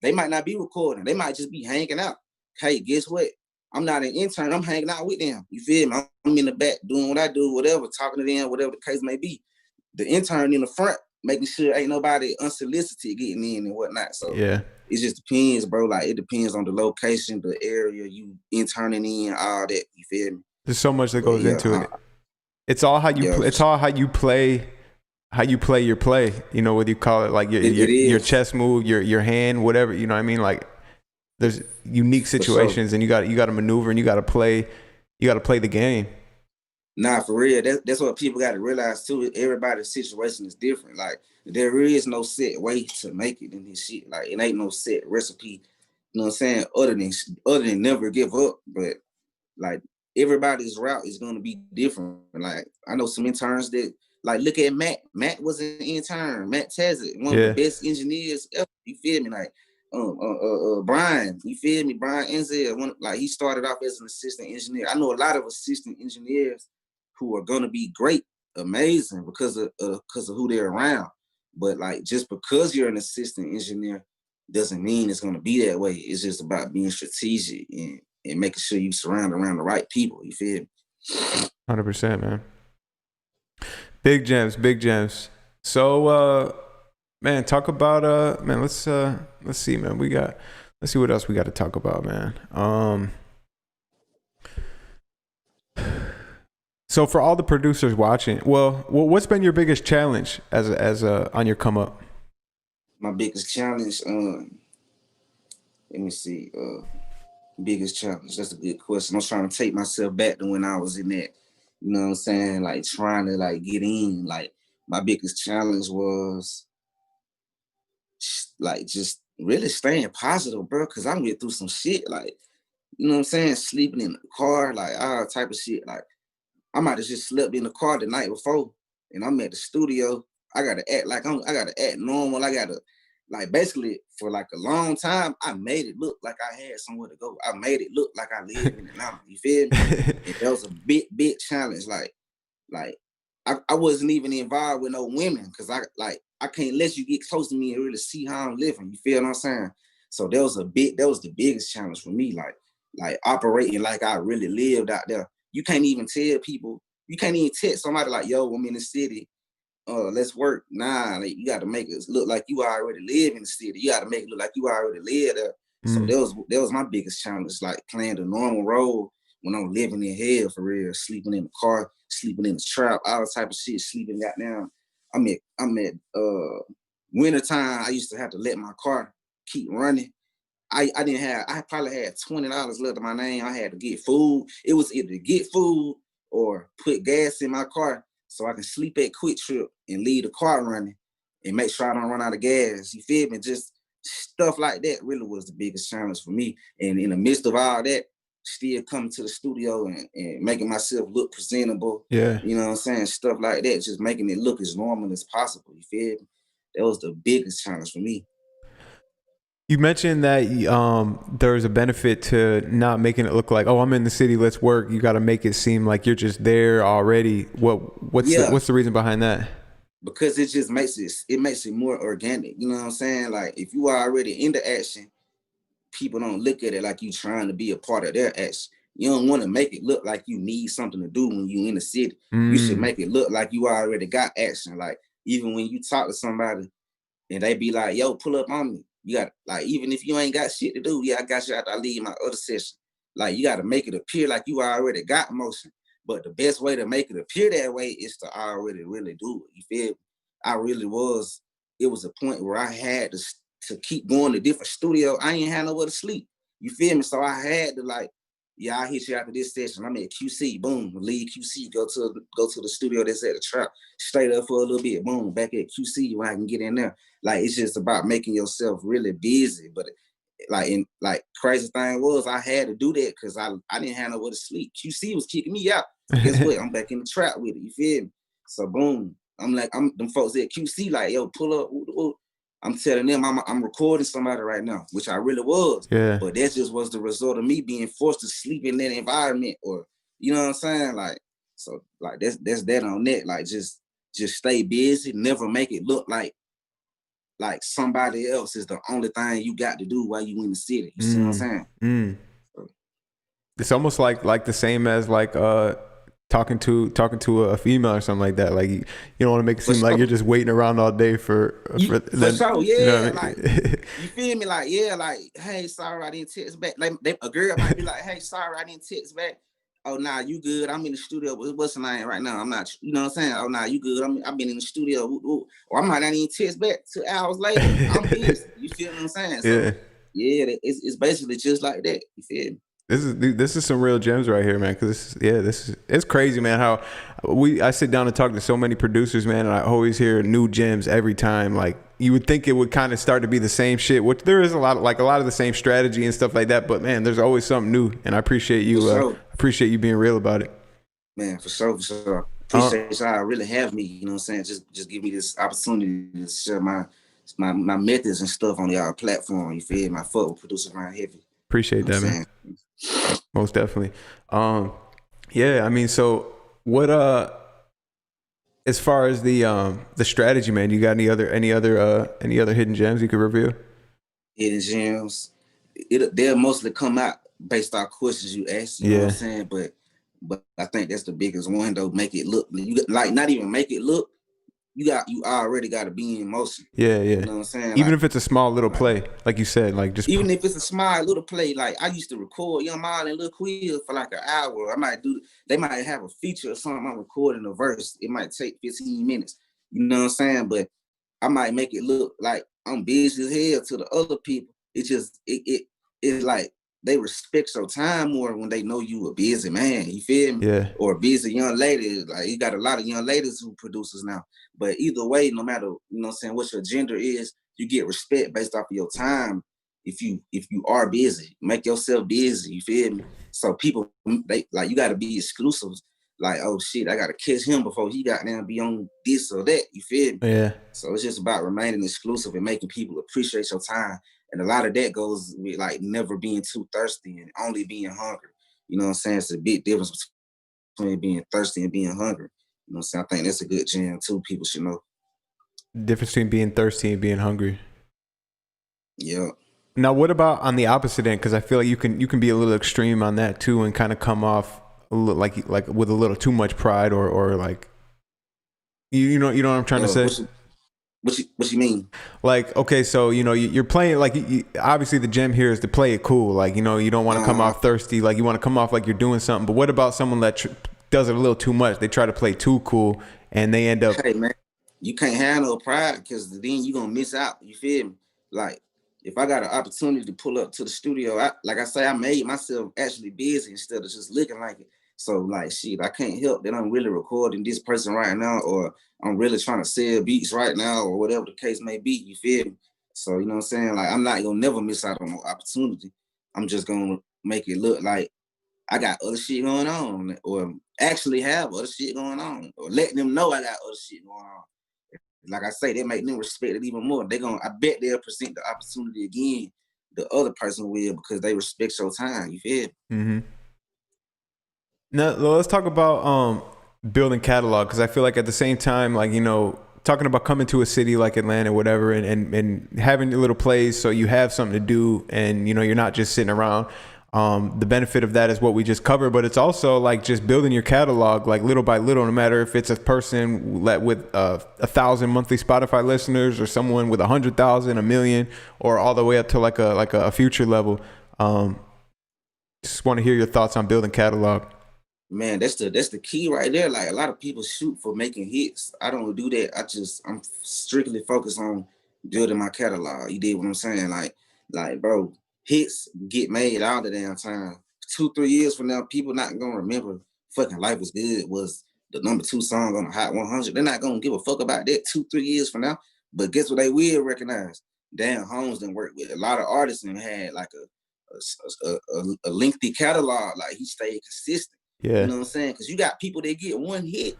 S2: they might not be recording. They might just be hanging out. Hey, guess what? I'm not an intern. I'm hanging out with them. You feel me? I'm in the back doing what I do, whatever, talking to them, whatever the case may be. The intern in the front, making sure ain't nobody unsolicited getting in and whatnot. So
S1: Yeah.
S2: it just depends, bro. Like it depends on the location, the area you interning in, all that. You feel me?
S1: There's so much that goes
S2: Yeah,
S1: into it. It's all how you
S2: yeah,
S1: it's all how you play your play, you know, whether you call it like your chess move, your hand, whatever, you know what I mean? Like there's unique situations and you got to maneuver and you got to play the game.
S2: Nah, for real. That's what people got to realize too. Everybody's situation is different. Like there is no set way to make it in this shit. Like it ain't no set recipe. You know what I'm saying? Other than never give up. But like everybody's route is gonna be different. Like I know some interns that like look at Matt. Matt was an intern. Matt Tazit, one of the best engineers ever. You feel me? Like Brian, you feel me? Brian Enzel, like he started off as an assistant engineer. I know a lot of assistant engineers who are gonna be great, amazing because of who they're around. But like just because you're an assistant engineer doesn't mean it's gonna be that way. It's just about being strategic and making sure you surround around the right people. You feel me?
S1: 100%, man. Big gems. So man, talk about man, let's see, man. Let's see what else we got to talk about, man. So for all the producers watching, well, what's been your biggest challenge as on your come up?
S2: My biggest challenge, let me see, biggest challenge. That's a good question. I was trying to take myself back to when I was in that, you know what I'm saying? Like trying to like get in. Like my biggest challenge was like just really staying positive, bro. Cause I went through some shit, like, you know what I'm saying? Sleeping in the car, like all type of shit. Like I might have just slept in the car the night before and I'm at the studio. I gotta act like I gotta act normal. I gotta like basically for like a long time, I made it look like I had somewhere to go. I made it look like I live in the now. You feel me? And that was a big challenge. Like I wasn't even involved with no women because I can't let you get close to me and really see how I'm living. You feel what I'm saying? So that was the biggest challenge for me. Like operating like I really lived out there. You can't even tell people, you can't even text somebody like, yo, I'm in the city. Let's work. Nah, like, you got to make it look like you already live in the city. You got to make it look like you already live there. So that was my biggest challenge, like playing the normal role when I'm living in hell for real, sleeping in the car, sleeping in the trap, all type of shit, sleeping goddamn. I'm at wintertime. I used to have to let my car keep running. I probably had $20 left in my name. I had to get food. It was either get food or put gas in my car so I can sleep at Quick Trip and leave the car running and make sure I don't run out of gas. You feel me? Just stuff like that really was the biggest challenge for me. And in the midst of all that, still coming to the studio and making myself look presentable.
S1: Yeah.
S2: You know what I'm saying? Stuff like that, just making it look as normal as possible. You feel me? That was the biggest challenge for me.
S1: You mentioned that there's a benefit to not making it look like, oh, I'm in the city, let's work. You got to make it seem like you're just there already. What's the reason behind that?
S2: Because it just makes it more organic. You know what I'm saying? Like if you are already into action, people don't look at it like you trying to be a part of their action. You don't want to make it look like you need something to do when you in the city. You should make it look like you already got action. Like even when you talk to somebody and they be like, yo, pull up on me. You got like, even if you ain't got shit to do, yeah, I got you after I leave my other session. Like you got to make it appear like you already got motion. But the best way to make it appear that way is to already really do it. You feel me? It was a point where I had to keep going to different studios. I ain't had nowhere to sleep. You feel me? So I had to like, yeah, I'll hit you after this session. I'm at QC, boom, leave QC, go to the studio that's at the trap, stay there for a little bit, boom, back at QC where I can get in there. Like it's just about making yourself really busy. But like crazy thing was I had to do that because I didn't have nowhere to sleep. QC was kicking me out. Guess what? I'm back in the trap with it. You feel me? So boom. I'm them folks at QC like, yo, pull up. I'm telling them I'm recording somebody right now, which I really was.
S1: Yeah.
S2: But that just was the result of me being forced to sleep in that environment, or you know what I'm saying? Like, so like that's that on that. Like just stay busy, never make it look like somebody else is the only thing you got to do while you in the city. You see what I'm saying?
S1: It's almost like the same as like talking to a female or something like that. Like you don't want to make it seem like you're just waiting around all day for
S2: then, sure, yeah.
S1: You know what I
S2: like
S1: mean?
S2: you feel me? Like, yeah, like, hey, sorry I didn't text back. Like a girl might be like, hey, sorry I didn't text back. Oh, nah, you good. I'm in the studio. What's the name right now? I'm not, you know what I'm saying? Oh, nah, you good. I've been in the studio. Or I might not even text back 2 hours later. I'm busy. You feel what I'm saying? So, yeah, it's basically just like that. You feel me?
S1: This is some real gems right here, man. Because it's crazy, man. How I sit down and talk to so many producers, man, and I always hear new gems every time. Like you would think it would kind of start to be the same shit, which there is a lot of the same strategy and stuff like that. But man, there's always something new, and I appreciate you. Appreciate you being real about it.
S2: Man, for sure. Appreciate y'all really have me. You know what I'm saying? Just give me this opportunity to share my methods and stuff on y'all platform. You feel me? I fuck with Producergrind heavy.
S1: Appreciate that, man. Most definitely. Yeah, I mean, so what as far as the strategy, man, you got any other hidden gems you could reveal?
S2: Hidden gems. They'll mostly come out based on questions you ask, you know what I'm saying? But I think that's the biggest one though. Make it look, you like not even make it look, you already got to be in motion.
S1: Yeah.
S2: You know what I'm saying?
S1: Even if it's a small little play, like you said, like just
S2: even if it's a small little play, like I used to record Young Mile and Lil Quill for like an hour. They might have a feature or something. I'm recording a verse. It might take 15 minutes. You know what I'm saying? But I might make it look like I'm busy as hell to the other people. It's like they respect your time more when they know you a busy man. You feel me?
S1: Yeah.
S2: Or a busy young lady. Like you got a lot of young ladies who producers now. But either way, no matter, you know what I'm saying, what your gender is, you get respect based off of your time. If you are busy, make yourself busy. You feel me? So people, they like you got to be exclusive. Like, oh shit, I got to catch him before he got down be on this or that. You feel me?
S1: Yeah.
S2: So it's just about remaining exclusive and making people appreciate your time. And a lot of that goes with like never being too thirsty and only being hungry. You know what I'm saying? It's a big difference between being thirsty and being hungry. You know what I'm saying? I think that's a good gem too. People should know.
S1: Difference between being thirsty and being hungry.
S2: Yeah.
S1: Now, what about on the opposite end? Because I feel like you can be a little extreme on that too, and kind of come off a little, like with a little too much pride, or like you know what I'm trying to say.
S2: What you mean?
S1: Like, okay, so you're playing like obviously the gem here is to play it cool. Like you don't want to come off thirsty. Like you want to come off like you're doing something. But what about someone that does it a little too much? They try to play too cool, and they end up.
S2: Hey man, you can't have no pride because then you're gonna miss out. You feel me? Like if I got an opportunity to pull up to the studio, I made myself actually busy instead of just looking like it. So like shit, I can't help that I'm really recording this person right now, or I'm really trying to sell beats right now, or whatever the case may be. You feel me? So you know what I'm saying? Like I'm not gonna never miss out on no opportunity. I'm just gonna make it look like I got other shit going on, or actually have other shit going on, or letting them know I got other shit going on. Like I say, they make them respect it even more. I bet they'll present the opportunity again. The other person will because they respect your time. You feel?
S1: Mm-hmm. Now let's talk about building catalog, because I feel like at the same time, like talking about coming to a city like Atlanta, whatever, and having your little plays so you have something to do, and you're not just sitting around. The benefit of that is what we just covered, but it's also like just building your catalog like little by little, no matter if it's a person with 1,000 monthly Spotify listeners or someone with 100,000, 1 million, or all the way up to like a future level. Just want to hear your thoughts on building catalog.
S2: Man, that's the key right there. Like a lot of people shoot for making hits. I don't do that. I'm strictly focused on building my catalog. You did what I'm saying? Like bro, hits get made all the damn time. 2-3 years from now, people not gonna remember fucking Life Was Good was the #2 song on the Hot 100. They're not gonna give a fuck about that 2-3 years from now. But guess what they will recognize? Dan Holmes done worked with a lot of artists and had like a lengthy catalog. Like he stayed consistent.
S1: Yeah.
S2: You know what I'm saying? Because you got people that get one hit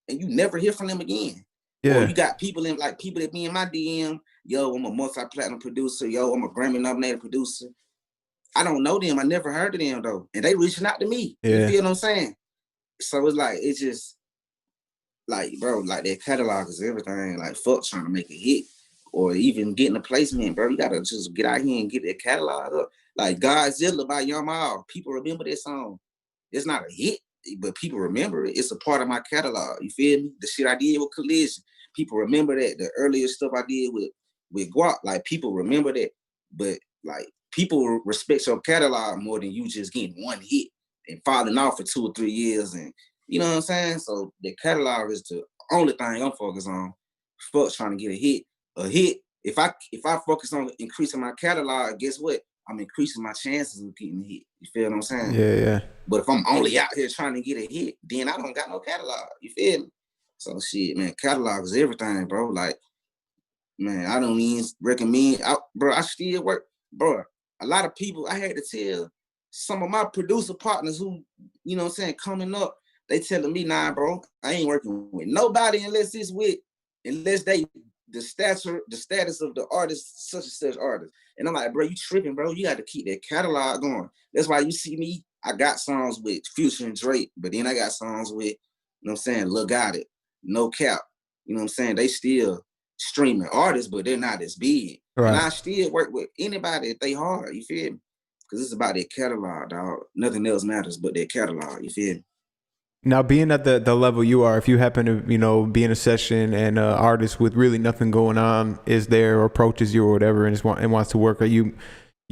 S2: and you never hear from them again.
S1: Yeah.
S2: Or you got people that be in my DM, yo, I'm a multi-platinum producer, yo, I'm a Grammy nominated producer. I don't know them. I never heard of them though. And they reaching out to me. Yeah. You feel what I'm saying? So it's just like, bro, like that catalog is everything. Like fuck trying to make a hit or even getting a placement, bro. You gotta just get out here and get that catalog up. Like Godzilla by Young Mile. People remember that song. It's not a hit. but people remember it. It's a part of my catalog. You feel me? The shit I did with Kollision, people remember that. The earlier stuff I did with Guap, like people remember that. But like people respect your catalog more than you just getting one hit and falling off for 2 or 3 years, and you know what I'm saying. So the catalog is the only thing I'm focused on. Fuck trying to get a hit. A hit. If I focus on increasing my catalog, guess what? I'm increasing my chances of getting a hit. You feel what I'm saying?
S1: Yeah.
S2: But if I'm only out here trying to get a hit, then I don't got no catalog. You feel me? So shit, man, catalog is everything, bro. Like, man, I don't even recommend, bro. I still work, bro. A lot of people, I had to tell some of my producer partners who, you know what I'm saying, coming up, they telling me, nah, bro, I ain't working with nobody unless they the status of the artist, such and such artist. And I'm like, bro, you tripping, bro. You got to keep that catalog going. That's why you see me, I got songs with Future and Drake, but then I got songs with, you know what I'm saying, Lil Got It, No Cap. You know what I'm saying? They still streaming artists, but they're not as big. Right. And I still work with anybody if they hard, you feel me? Because it's about their catalog, dog. Nothing else matters but their catalog, you feel me?
S1: Now, being at the level you are, if you happen to, you know, be in a session and an artist with really nothing going on is there or approaches you or whatever and wants to work, are you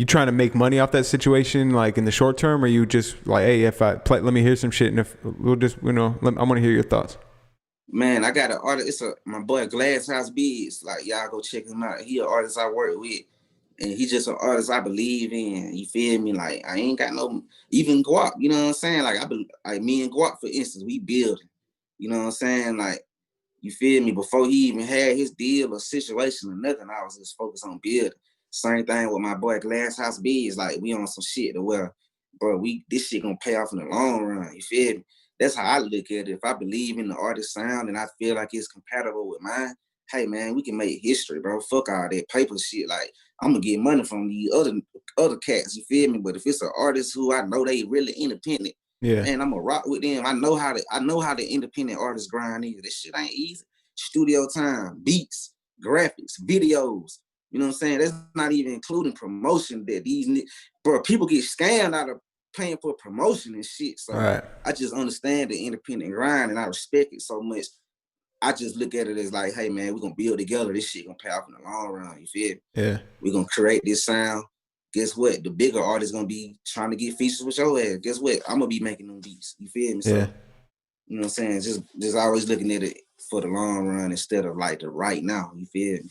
S1: trying to make money off that situation, like in the short term, or you just like, hey, if I play, let me hear some shit, and if we'll just, you know, I want to hear your thoughts.
S2: Man, I got an artist. It's my boy Glass House Beats. Like, y'all go check him out. He an artist I work with, and he just an artist I believe in. You feel me? Like, I ain't got no even Guap. You know what I'm saying? Like me and Guap, for instance, we building. You know what I'm saying? Like, you feel me? Before he even had his deal or situation or nothing, I was just focused on building. Same thing with my boy Glass House Beats. Like, we on some shit to where, bro, this shit gonna pay off in the long run. You feel me? That's how I look at it. If I believe in the artist sound and I feel like it's compatible with mine, hey man, we can make history, bro. Fuck all that paper shit. Like, I'm gonna get money from the other cats, you feel me? But if it's an artist who I know they really independent, yeah, man, I'm gonna rock with them. I know how the independent artist grind is. This shit ain't easy. Studio time, beats, graphics, videos. You know what I'm saying? That's not even including promotion that bro, people get scammed out of paying for promotion and shit. So right. I just understand the independent grind and I respect it so much. I just look at it as like, hey man, we're gonna build together. This shit gonna pay off in the long run. You feel me? Yeah. We're gonna create this sound. Guess what? The bigger artists gonna be trying to get features with your ass. Guess what? I'm gonna be making them beats. You feel me? So, yeah. You know what I'm saying? Just always looking at it for the long run instead of like the right now. You feel me?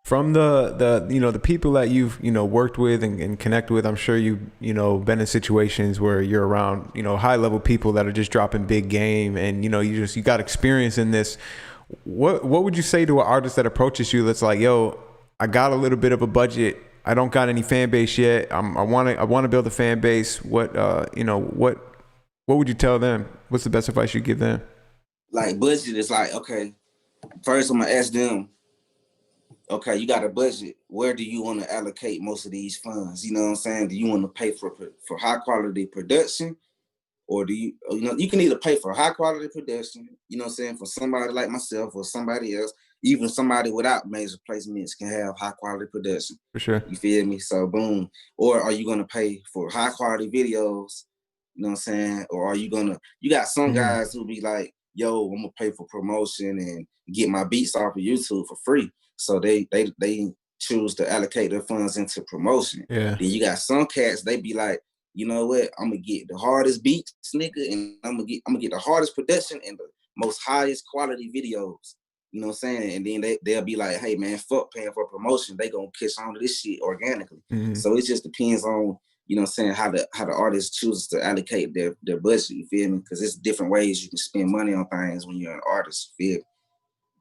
S1: From the you know, the people that you've, you know, worked with and connect with, I'm sure you know, been in situations where you're around, you know, high level people that are just dropping big game, and you know, you got experience in this. What would you say to an artist that approaches you that's like, yo, I got a little bit of a budget, I don't got any fan base yet, I want to build a fan base. What would you tell them? What's the best advice you give them? Like, budget is like, okay, first I'm gonna ask them, okay, you got a budget. Where do you want to allocate most of these funds? You know what I'm saying? Do you want to pay for high quality production? Or do you know, you can either pay for high quality production, you know what I'm saying, for somebody like myself or somebody else, even somebody without major placements can have high quality production. For sure. You feel me? So boom. Or are you going to pay for high quality videos? You know what I'm saying? Or are you got some guys who be like, yo, I'm going to pay for promotion and get my beats off of YouTube for free. So they choose to allocate their funds into promotion. Yeah. Then you got some cats, they be like, you know what? I'm gonna get the hardest beats, nigga, and I'm gonna get the hardest production and the most highest quality videos. You know what I'm saying? And then they'll be like, hey man, fuck paying for promotion. They gonna catch on to this shit organically. Mm-hmm. So it just depends on, you know what I'm saying, how the artist chooses to allocate their budget, you feel me? Because there's different ways you can spend money on things when you're an artist, you feel me?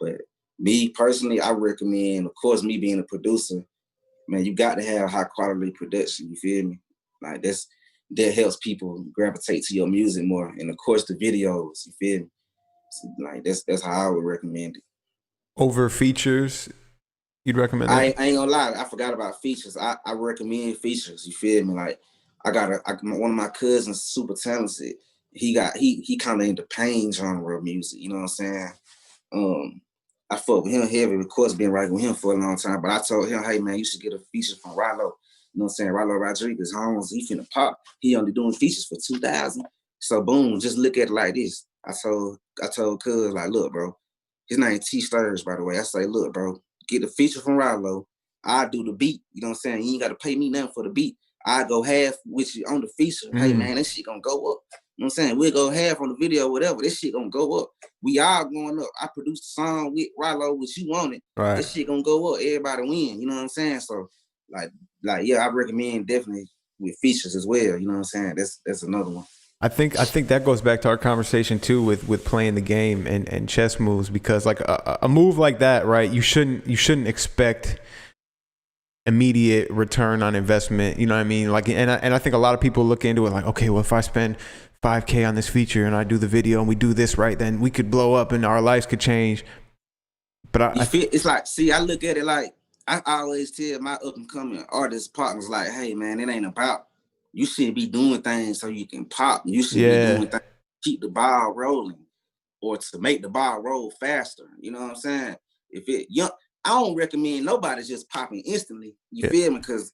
S1: But me personally, I recommend, of course, me being a producer, man, you got to have high quality production, you feel me? Like that helps people gravitate to your music more. And of course the videos, you feel me? So, like that's how I would recommend it. Over features, you'd recommend that? I ain't gonna lie, I forgot about features. I recommend features, you feel me? Like one of my cousins, super talented. He kind of into pain genre of music, you know what I'm saying? I fuck with him heavy, of course, been writing with him for a long time, but I told him, hey man, you should get a feature from Rallo. You know what I'm saying? Rallo Rodriguez, Holmes, he finna pop. He only doing features for $2,000.
S2: So boom, just look at it like this. I told Cuz like, look, bro, his name T Stirs, by the way. I say, look, bro, get the feature from Rallo. I do the beat. You know what I'm saying? You ain't gotta pay me nothing for the beat. I go half with you on the feature. Hey man, that shit gonna go up. You know what I'm saying? We'll go half on the video, whatever. This shit gonna go up. We all going up. I produced the song with Rallo, which you want it.
S1: Right.
S2: This shit gonna go up. Everybody win. You know what I'm saying? So like yeah, I recommend definitely with features as well. You know what I'm saying? That's another one.
S1: I think that goes back to our conversation too with playing the game and chess moves, because like a move like that, right? You shouldn't expect immediate return on investment. You know what I mean? Like, and I think a lot of people look into it like, okay, well, if I spend $5,000 on this feature and I do the video and we do this right, then we could blow up and our lives could change. But
S2: it's like, see, I look at it like, I always tell my up and coming artist partners like, hey man, it ain't about, you should be doing things so you can pop. You should be doing things to keep the ball rolling or to make the ball roll faster. You know what I'm saying? I don't recommend nobody just popping instantly. You feel me? Because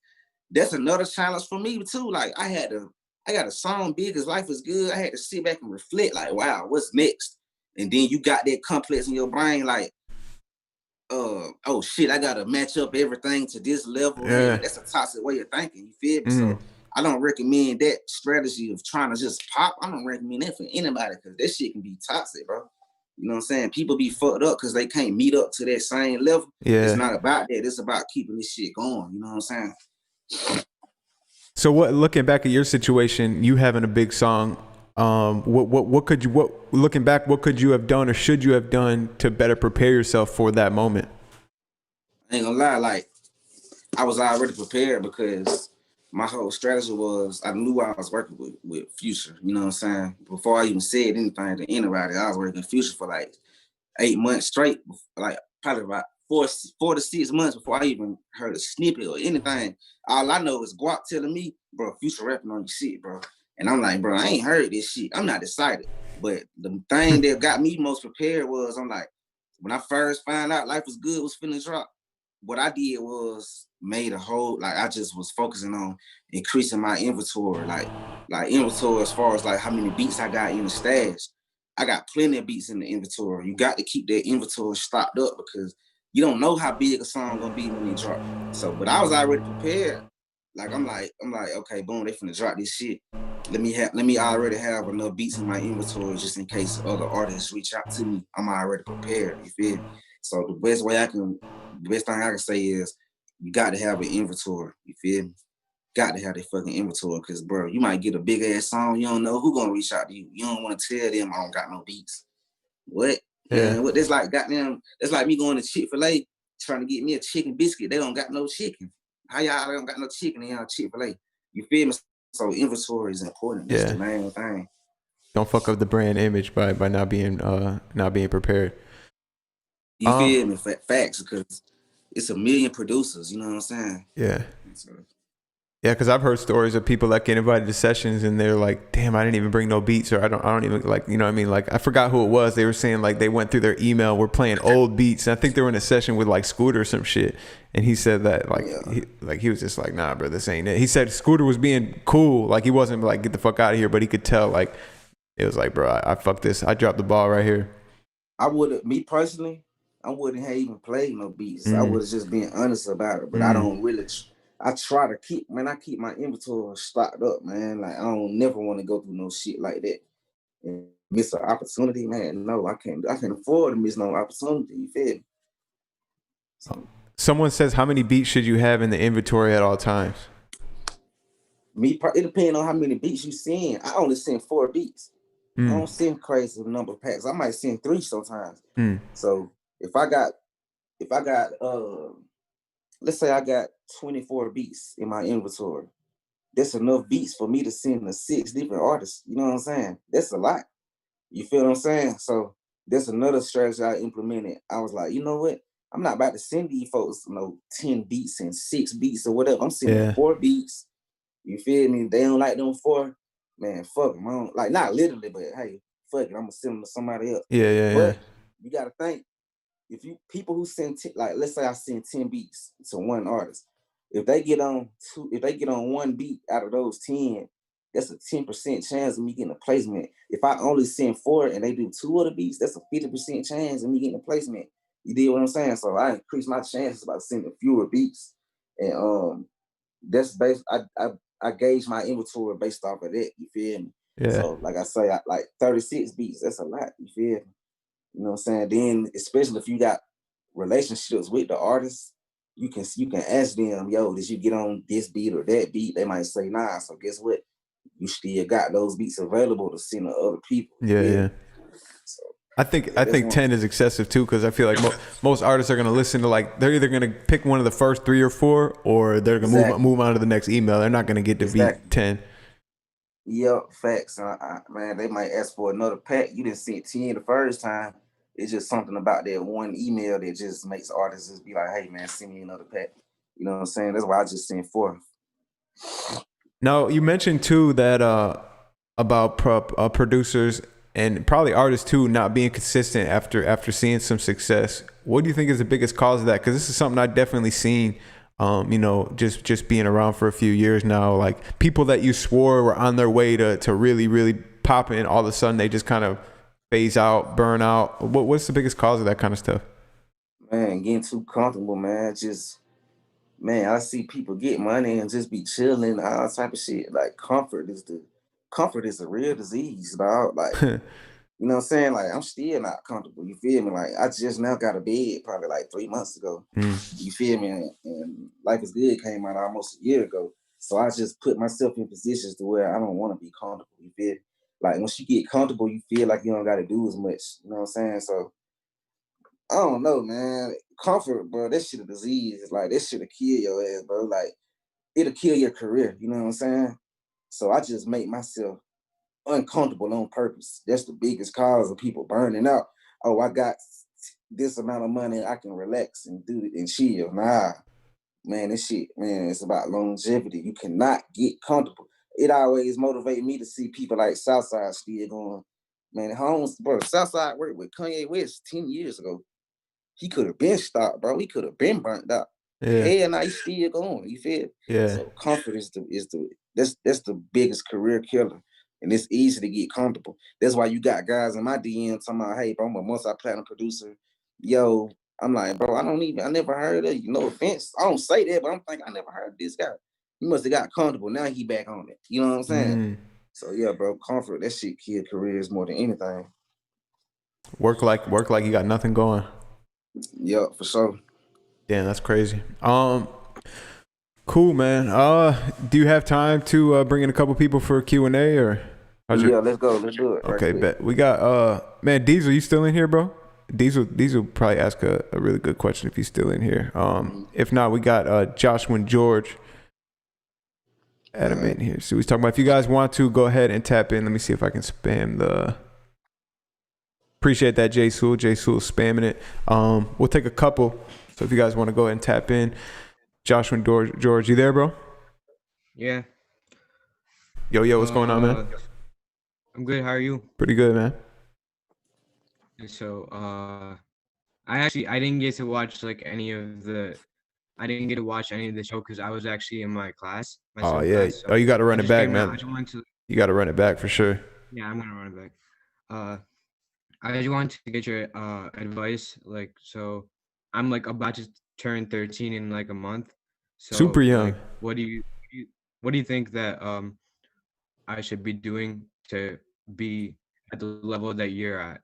S2: that's another challenge for me too. Like I got a song big as Life Is Good. I had to sit back and reflect like, wow, what's next? And then you got that complex in your brain like, oh shit, I gotta match up everything to this level. Yeah. Man, that's a toxic way of thinking. You feel me? So I don't recommend that strategy of trying to just pop. I don't recommend that for anybody because that shit can be toxic, bro. You know what I'm saying? People be fucked up because they can't meet up to that same level. Yeah. It's not about that. It's about keeping this shit going. You know what I'm saying?
S1: So looking back at your situation, you having a big song, looking back, what could you have done or should you have done to better prepare yourself for that moment?
S2: I ain't gonna lie, like I was already prepared because my whole strategy was I knew I was working with Future. You know what I'm saying? Before I even said anything to anybody, I was working Future for like 8 months straight, like probably about 4 to 6 months before I even heard a snippet or anything. All I know is Guap telling me, bro, Future rapping on your shit, bro. And I'm like, bro, I ain't heard this shit. I'm not excited. But the thing that got me most prepared was, I'm like, when I first found out Life Was Good was finna drop, what I did was made a whole, like I just was focusing on increasing my inventory, like inventory as far as like how many beats I got in the stash. I got plenty of beats in the inventory. You got to keep that inventory stocked up because you don't know how big a song gonna be when it drop. So, but I was already prepared. Like I'm like, okay, boom, they finna drop this shit. Let me already have enough beats in my inventory just in case other artists reach out to me. I'm already prepared. You feel me? So the best thing I can say is you got to have an inventory. You feel me? Got to have that fucking inventory because, bro, you might get a big ass song. You don't know who gonna reach out to you. You don't want to tell them I don't got no beats. What? Yeah. Man, what? That's like goddamn. That's like me going to Chick-fil-A trying to get me a chicken biscuit. They don't got no chicken. How y'all don't got no chicken in y'all Chick-fil-A? You feel me? So inventory is important. That's the main thing.
S1: Don't fuck up the brand image by not being prepared.
S2: You feel me? Facts, because it's a million producers. You know what I'm saying?
S1: Yeah. Yeah, because I've heard stories of people that get invited to sessions and they're like, "Damn, I didn't even bring no beats," or I don't even like, you know what I mean? Like, I forgot who it was. They were saying like they went through their email, we're playing old beats. And I think they were in a session with like Scooter or some shit, and he said that he was just like, "Nah, bro, this ain't it." He said Scooter was being cool, like he wasn't like get the fuck out of here, but he could tell like it was like, bro, I fucked this. I dropped the ball right here.
S2: I wouldn't have even played no beats. I would have just been honest about it, but I don't really. I try to keep my inventory stocked up, man. Like I don't never want to go through no shit like that and miss an opportunity, man. No, I can't afford to miss no opportunity. You feel me?
S1: So, someone says, how many beats should you have in the inventory at all times?
S2: It depends on how many beats you send. I only send 4 beats. I don't send crazy number of packs. I might send 3 sometimes. So if I got let's say I got 24 beats in my inventory, that's enough beats for me to send to 6 different artists. You know what I'm saying? That's a lot. You feel what I'm saying? So that's another strategy I implemented. I was like, you know what? I'm not about to send these folks 10 beats and 6 beats or whatever. I'm sending 4 beats. You feel me? If they don't like them 4, man, fuck them. I don't, like, not literally, but hey, fuck it. I'm gonna send them to somebody else. But you gotta think, if you people who send like, let's say I send 10 beats to one artist, if they get on 1 beat out of those 10, that's a 10% chance of me getting a placement. If I only send 4 and they do 2 of the beats, that's a 50% chance of me getting a placement. You did what I'm saying? So I increased my chances by sending fewer beats. And that's based I gauge my inventory based off of that, you feel me?
S1: Yeah.
S2: So like I say, like 36 beats, that's a lot, you feel me? You know what I'm saying? Then especially if you got relationships with the artists, you can ask them, yo, did you get on this beat or that beat? They might say nah. So guess what? You still got those beats available to send to other people.
S1: Yeah. So I think 10 is excessive too, because I feel like most artists are gonna listen to, like, they're either gonna pick one of the first 3 or 4, or they're gonna move on to the next email. They're not gonna get to beat 10.
S2: Yep, facts. Man, they might ask for another pack. You didn't send 10 the first time. It's just something about that one email that just makes artists just be like, hey man, send me another pack. You know what I'm saying? That's why I just send 4.
S1: Now, you mentioned too that about producers and probably artists too not being consistent after seeing some success. What do you think is the biggest cause of that? Because this is something I've definitely seen. Just being around for a few years now, like people that you swore were on their way to really, really popping, all of a sudden they just kind of phase out, burn out. What's the biggest cause of that kind of stuff?
S2: Man, getting too comfortable, man. Man, I see people get money and just be chilling, all type of shit. Like comfort is a real disease, dog. Like, you know what I'm saying? Like, I'm still not comfortable. You feel me? Like, I just now got a bed probably like 3 months ago. You feel me? And Life is Good came out almost a year ago. So I just put myself in positions to where I don't want to be comfortable. You feel me? Like, once you get comfortable, you feel like you don't got to do as much. You know what I'm saying? So I don't know, man. Comfort, bro, that shit a disease. Like, that shit'll kill your ass, bro. Like, it'll kill your career. You know what I'm saying? So I just make myself uncomfortable on purpose. That's the biggest cause of people burning out. Oh, I got this amount of money, I can relax and do it and chill. Nah, man, this shit, man, it's about longevity. You cannot get comfortable. It always motivated me to see people like Southside still going. Man, Holmes, bro, Southside worked with Kanye West 10 years ago. He could have been stopped, bro. He could have been burnt out.
S1: Yeah.
S2: Hell, now he's still going. You feel?
S1: Yeah.
S2: So comfort is that's the biggest career killer, and it's easy to get comfortable. That's why you got guys in my DM talking about, hey, bro, I'm a multi-platinum producer. Yo, I'm like, bro, I never heard of you. No offense, I don't say that, but I'm thinking I never heard of this guy. He must have got comfortable. Now he back on it. You know what I'm saying? So yeah, bro, comfort, that shit kill careers more than anything.
S1: Work like you got nothing going.
S2: Yeah, for sure.
S1: Damn, that's crazy. Cool, man. Do you have time to bring in a couple people for a Q&A, or?
S2: Yeah, let's go. Let's do it.
S1: Okay, bet. We got man, Diesel, you still in here, bro? Diesel probably ask a really good question if he's still in here. If not, we got Joshwin George. Add him in here. So he's talking about, if you guys want to, go ahead and tap in. Let me see if I can spam the. Appreciate that, J Sewell. J Sewell spamming it. We'll take a couple. So if you guys want to go ahead and tap in. Joshwin George, you there, bro?
S3: Yeah.
S1: Yo, what's going on, man?
S3: I'm good. How are you?
S1: Pretty good, man.
S3: So, I didn't get to watch I didn't get to watch any of the show because I was actually in my class.
S1: Oh yeah. So you got to run it back, man. You got to run it back for sure.
S3: Yeah, I'm gonna run it back. I just wanted to get your advice. Like, so I'm like about to turn 13 in like a month. So,
S1: super young.
S3: Like, what do you think that I should be doing to be at the level that you're at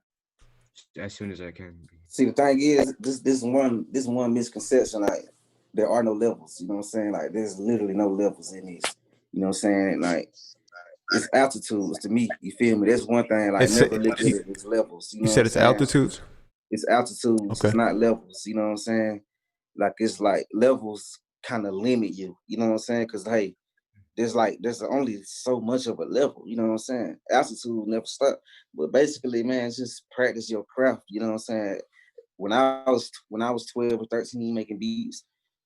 S3: as soon as I can?
S2: See, the thing is, this one misconception, like, there are no levels. You know what I'm saying? Like, there's literally no levels in this. You know what I'm saying? Like, it's altitudes to me. You feel me? That's one thing. Like, never look at it as levels. You
S1: said it's altitudes?
S2: It's altitudes. Okay. It's not levels. You know what I'm saying? Like, it's like levels kind of limit you. You know what I'm saying? Because, hey, there's only so much of a level. You know what I'm saying? Altitude never stop. But basically, man, just practice your craft. You know what I'm saying? When I was 12 or 13 making beats,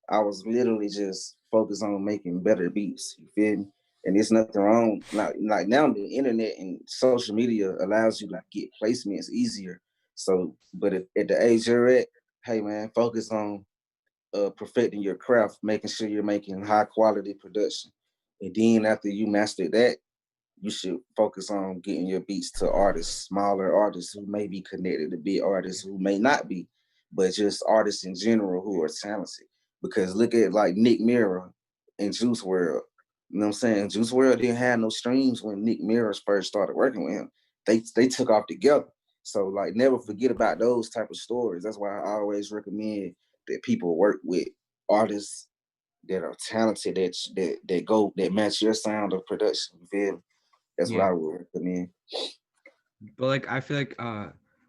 S2: I was literally just focused on making better beats. You feel me? And there's nothing wrong. Like now, the internet and social media allows you to get placements easier. So, but at the age you're at, hey man, focus on perfecting your craft, making sure you're making high quality production. And then after you master that, you should focus on getting your beats to artists, smaller artists who may be connected to big artists who may not be, but just artists in general who are talented. Because look at like Nick Mirror and Juice World. You know what I'm saying? Juice World didn't have no streams when Nick Mirror first started working with him. They took off together. So like never forget about those type of stories. That's why I always recommend that people work with artists that are talented, that match your sound of production. You feel me? That's what
S3: Yeah.
S2: I would recommend.
S3: But like I feel like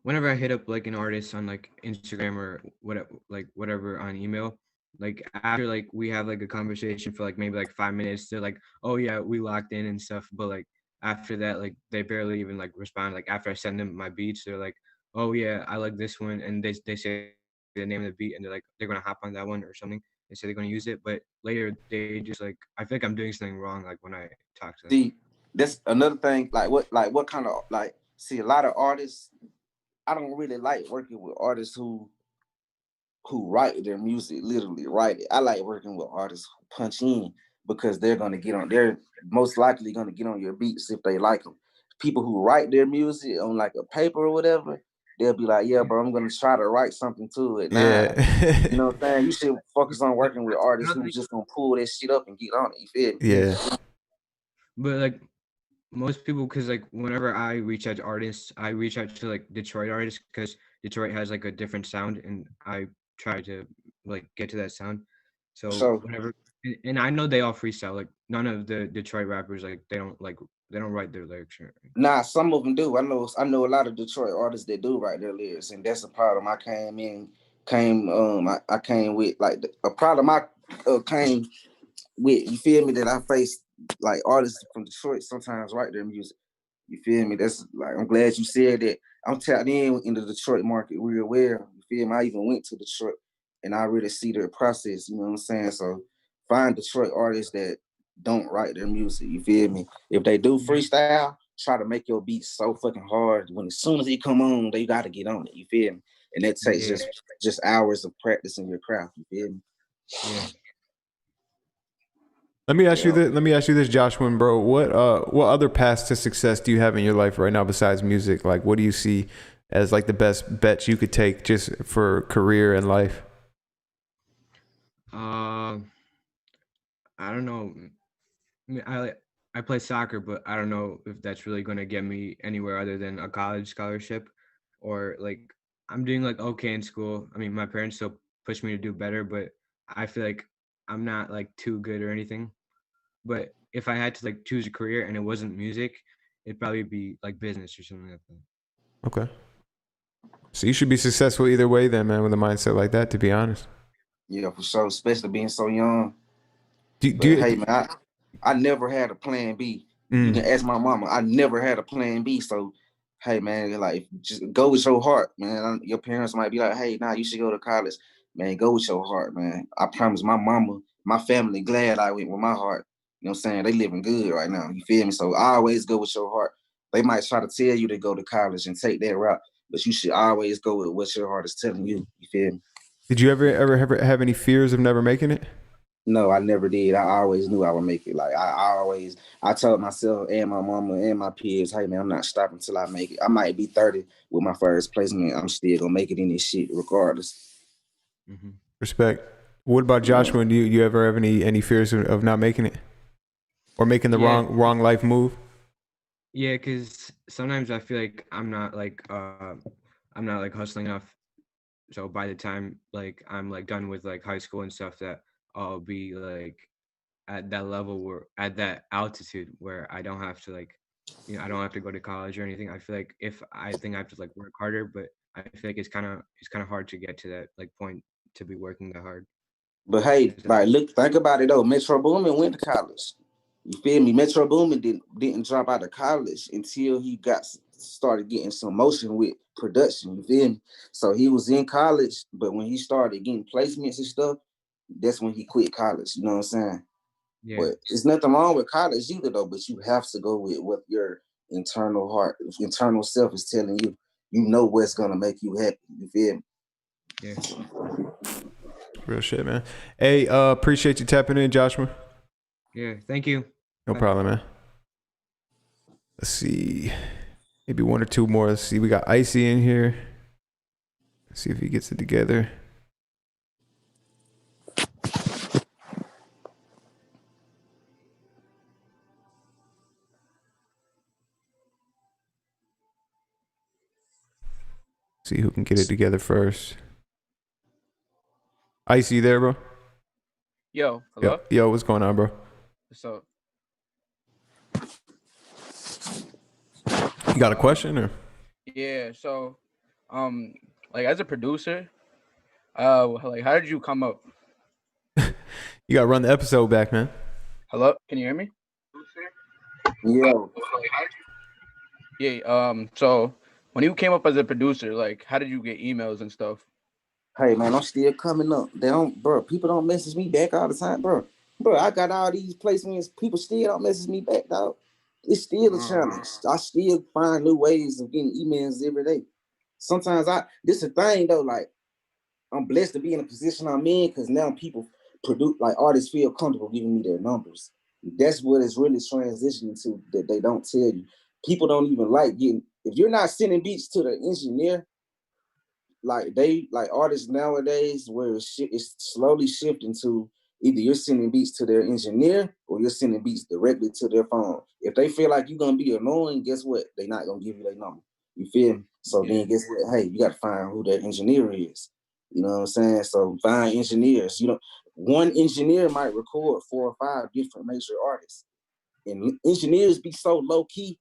S3: whenever I hit up like an artist on like Instagram or whatever on email, like after like we have like a conversation for like maybe like 5 minutes, they're like, oh yeah, we locked in and stuff. But like after that, like they barely even like respond. Like after I send them my beats, they're like, oh yeah, I like this one, and they say the name of the beat and they're like they're gonna hop on that one or something. They say they're gonna use it, but later they just like I feel like I'm doing something wrong like when I talk to them.
S2: See, that's another thing. What kind of like? See, a lot of artists. I don't really like working with artists who write their music, literally write it. I like working with artists who punch in because they're gonna get on. They're most likely gonna get on your beats if they like them. People who write their music on like a paper or whatever, they'll be like, "Yeah, bro, I'm gonna try to write something to it." Nah,
S1: Yeah.
S2: you know what I'm saying? You should focus on working with
S3: I
S2: artists
S3: don't
S2: who
S3: think,
S2: just gonna pull that shit up and get on it. You feel me?
S3: yeah,
S1: Yeah.
S3: but like most people, because like whenever I reach out to artists, I reach out to like Detroit artists because Detroit has like a different sound, and I try to like get to that sound. So
S2: So
S3: whenever, and I know they all freestyle. Like none of the Detroit rappers like they don't write their lyrics.
S2: nah, some of them do. I know a lot of Detroit artists that do write their lyrics, and that's a problem. I came with like a problem I came with. You feel me? That I faced like artists from Detroit sometimes write their music. You feel me? That's like I'm glad you said that. I'm tapped in the Detroit market real well. You feel me? I even went to Detroit and I really see their process. You know what I'm saying? So find Detroit artists that don't write their music. You feel me? If they do freestyle, try to make your beats so fucking hard. When as soon as they come on, they got to get on it. You feel me? And that takes
S3: Yeah,
S2: just hours of practice in your craft. You feel me?
S3: yeah.
S1: Let me ask you
S2: Yeah.
S1: this. Let me ask you this, Joshwin, bro. What other paths to success do you have in your life right now besides music? Like, what do you see as like the best bets you could take just for career and life?
S3: Uh, I don't know. I mean, I play soccer, but I don't know if that's really going to get me anywhere other than a college scholarship, or like I'm doing like okay in school. I mean, my parents still push me to do better, but I feel like I'm not like too good or anything. But if I had to like choose a career and it wasn't music, it'd probably be like business or something like that.
S1: Okay. So you should be successful either way, then, man, with a mindset like that. To be honest.
S2: Yeah, for sure. Especially being so young.
S1: Do
S2: But
S1: you?
S2: hey, man, I never had a plan B. You can
S1: Mm,
S2: ask my mama. I never had a plan B. So, hey, man, like just go with your heart, man. Your parents might be like, hey, nah, you should go to college. Man, go with your heart, man. I promise my mama, my family, glad I went with my heart. You know what I'm saying? They living good right now. You feel me? So I always go with your heart. They might try to tell you to go to college and take that route, but you should always go with what your heart is telling you. You feel me?
S1: did you ever have any fears of never making it?
S2: No, I never did. I always knew I would make it. Like I told myself and my mama and my peers, hey man, I'm not stopping till I make it. I might be 30 with my first placement. I'm still gonna make it in this shit regardless.
S3: Hmm.
S1: Respect. What about
S2: Yeah.
S1: Joshua? Do you ever have any fears of not making it or making the
S3: Yeah,
S1: wrong life move?
S3: yeah, because sometimes I feel like I'm not like hustling enough. So by the time like I'm like done with like high school and stuff, that I'll be like at that level where at that altitude where I don't have to like, I don't have to go to college or anything. I feel like if I think I have to like work harder, but I feel like it's kind of hard to get to that like point to be working that hard.
S2: But hey,
S3: 'Cause
S2: like look, think about it though. Metro Boomin went to college. You feel me? Metro Boomin didn't drop out of college until he got started getting some motion with production. You feel me? So he was in college, but when he started getting placements and stuff, that's when he quit college. You know what I'm saying?
S3: Yeah,
S2: But there's nothing wrong with college either, though. But you have to go with what your internal heart, internal self is telling you. You know what's gonna make you happy. You feel me?
S3: yeah,
S1: Real shit, man. Hey, appreciate you tapping in, Joshua.
S3: yeah. Thank you.
S1: No
S3: Bye.
S1: problem, man. Let's see. Maybe one or two more. Let's see. We got Icey in here. Let's see if he gets it together. See who can get it together first. Icey, you there, bro?
S4: Yo, hello?
S1: Yo, what's going on, bro?
S4: What's up?
S1: You got a question or?
S4: Yeah, so like as a producer, like how did you come up?
S1: You gotta run the episode back, man.
S4: Hello? Can you hear me?
S2: Yo,
S4: Yeah, so when you came up as a producer, like how did you get emails and stuff?
S2: hey man, I'm still coming up. They don't, bro. People don't message me back all the time, bro. Bro, I got all these placements. People still don't message me back, dog. It's still a challenge. I still find new ways of getting emails every day. Sometimes this is a thing though. Like I'm blessed to be in a position I'm in because now people produce, like artists feel comfortable giving me their numbers. That's what it's really transitioning to that they don't tell you. People don't even like getting. If you're not sending beats to the engineer, like artists nowadays where it's slowly shifting to either you're sending beats to their engineer or you're sending beats directly to their phone. If they feel like you're gonna be annoying, guess what? They're not gonna give you their number. You feel me? So then guess what? Hey, you gotta find who their engineer is. You know what I'm saying? So find engineers. You know, one engineer might record 4 or 5 different major artists. And engineers be so low key,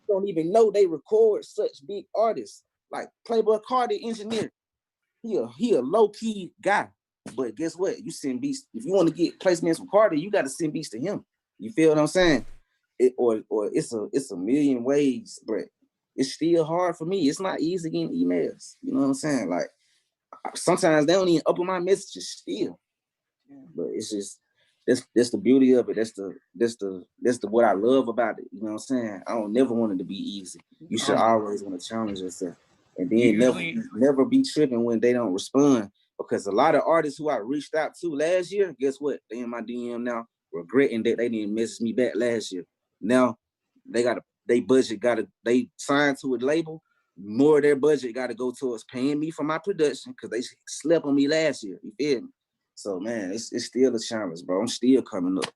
S2: don't even know they record such big artists. Like Playboy Cardi engineer, he a low key guy, but guess what? You send beats if you want to get placements from Cardi, you got to send beats to him. You feel what I'm saying? Or it's a million ways, but it's still hard for me. It's not easy getting emails. You know what I'm saying? Like sometimes they don't even open my messages still, but it's just that's the beauty of it. That's the what I love about it. You know what I'm saying? I don't never want it to be easy. You should always want to challenge yourself, and then never be tripping when they don't respond. Because a lot of artists who I reached out to last year, guess what? They in my DM now, regretting that they didn't message me back last year. Now they signed to a label. More of their budget got to go towards paying me for my production because they slept on me last year. You feel me? So man, it's still a challenge, bro. I'm still coming up.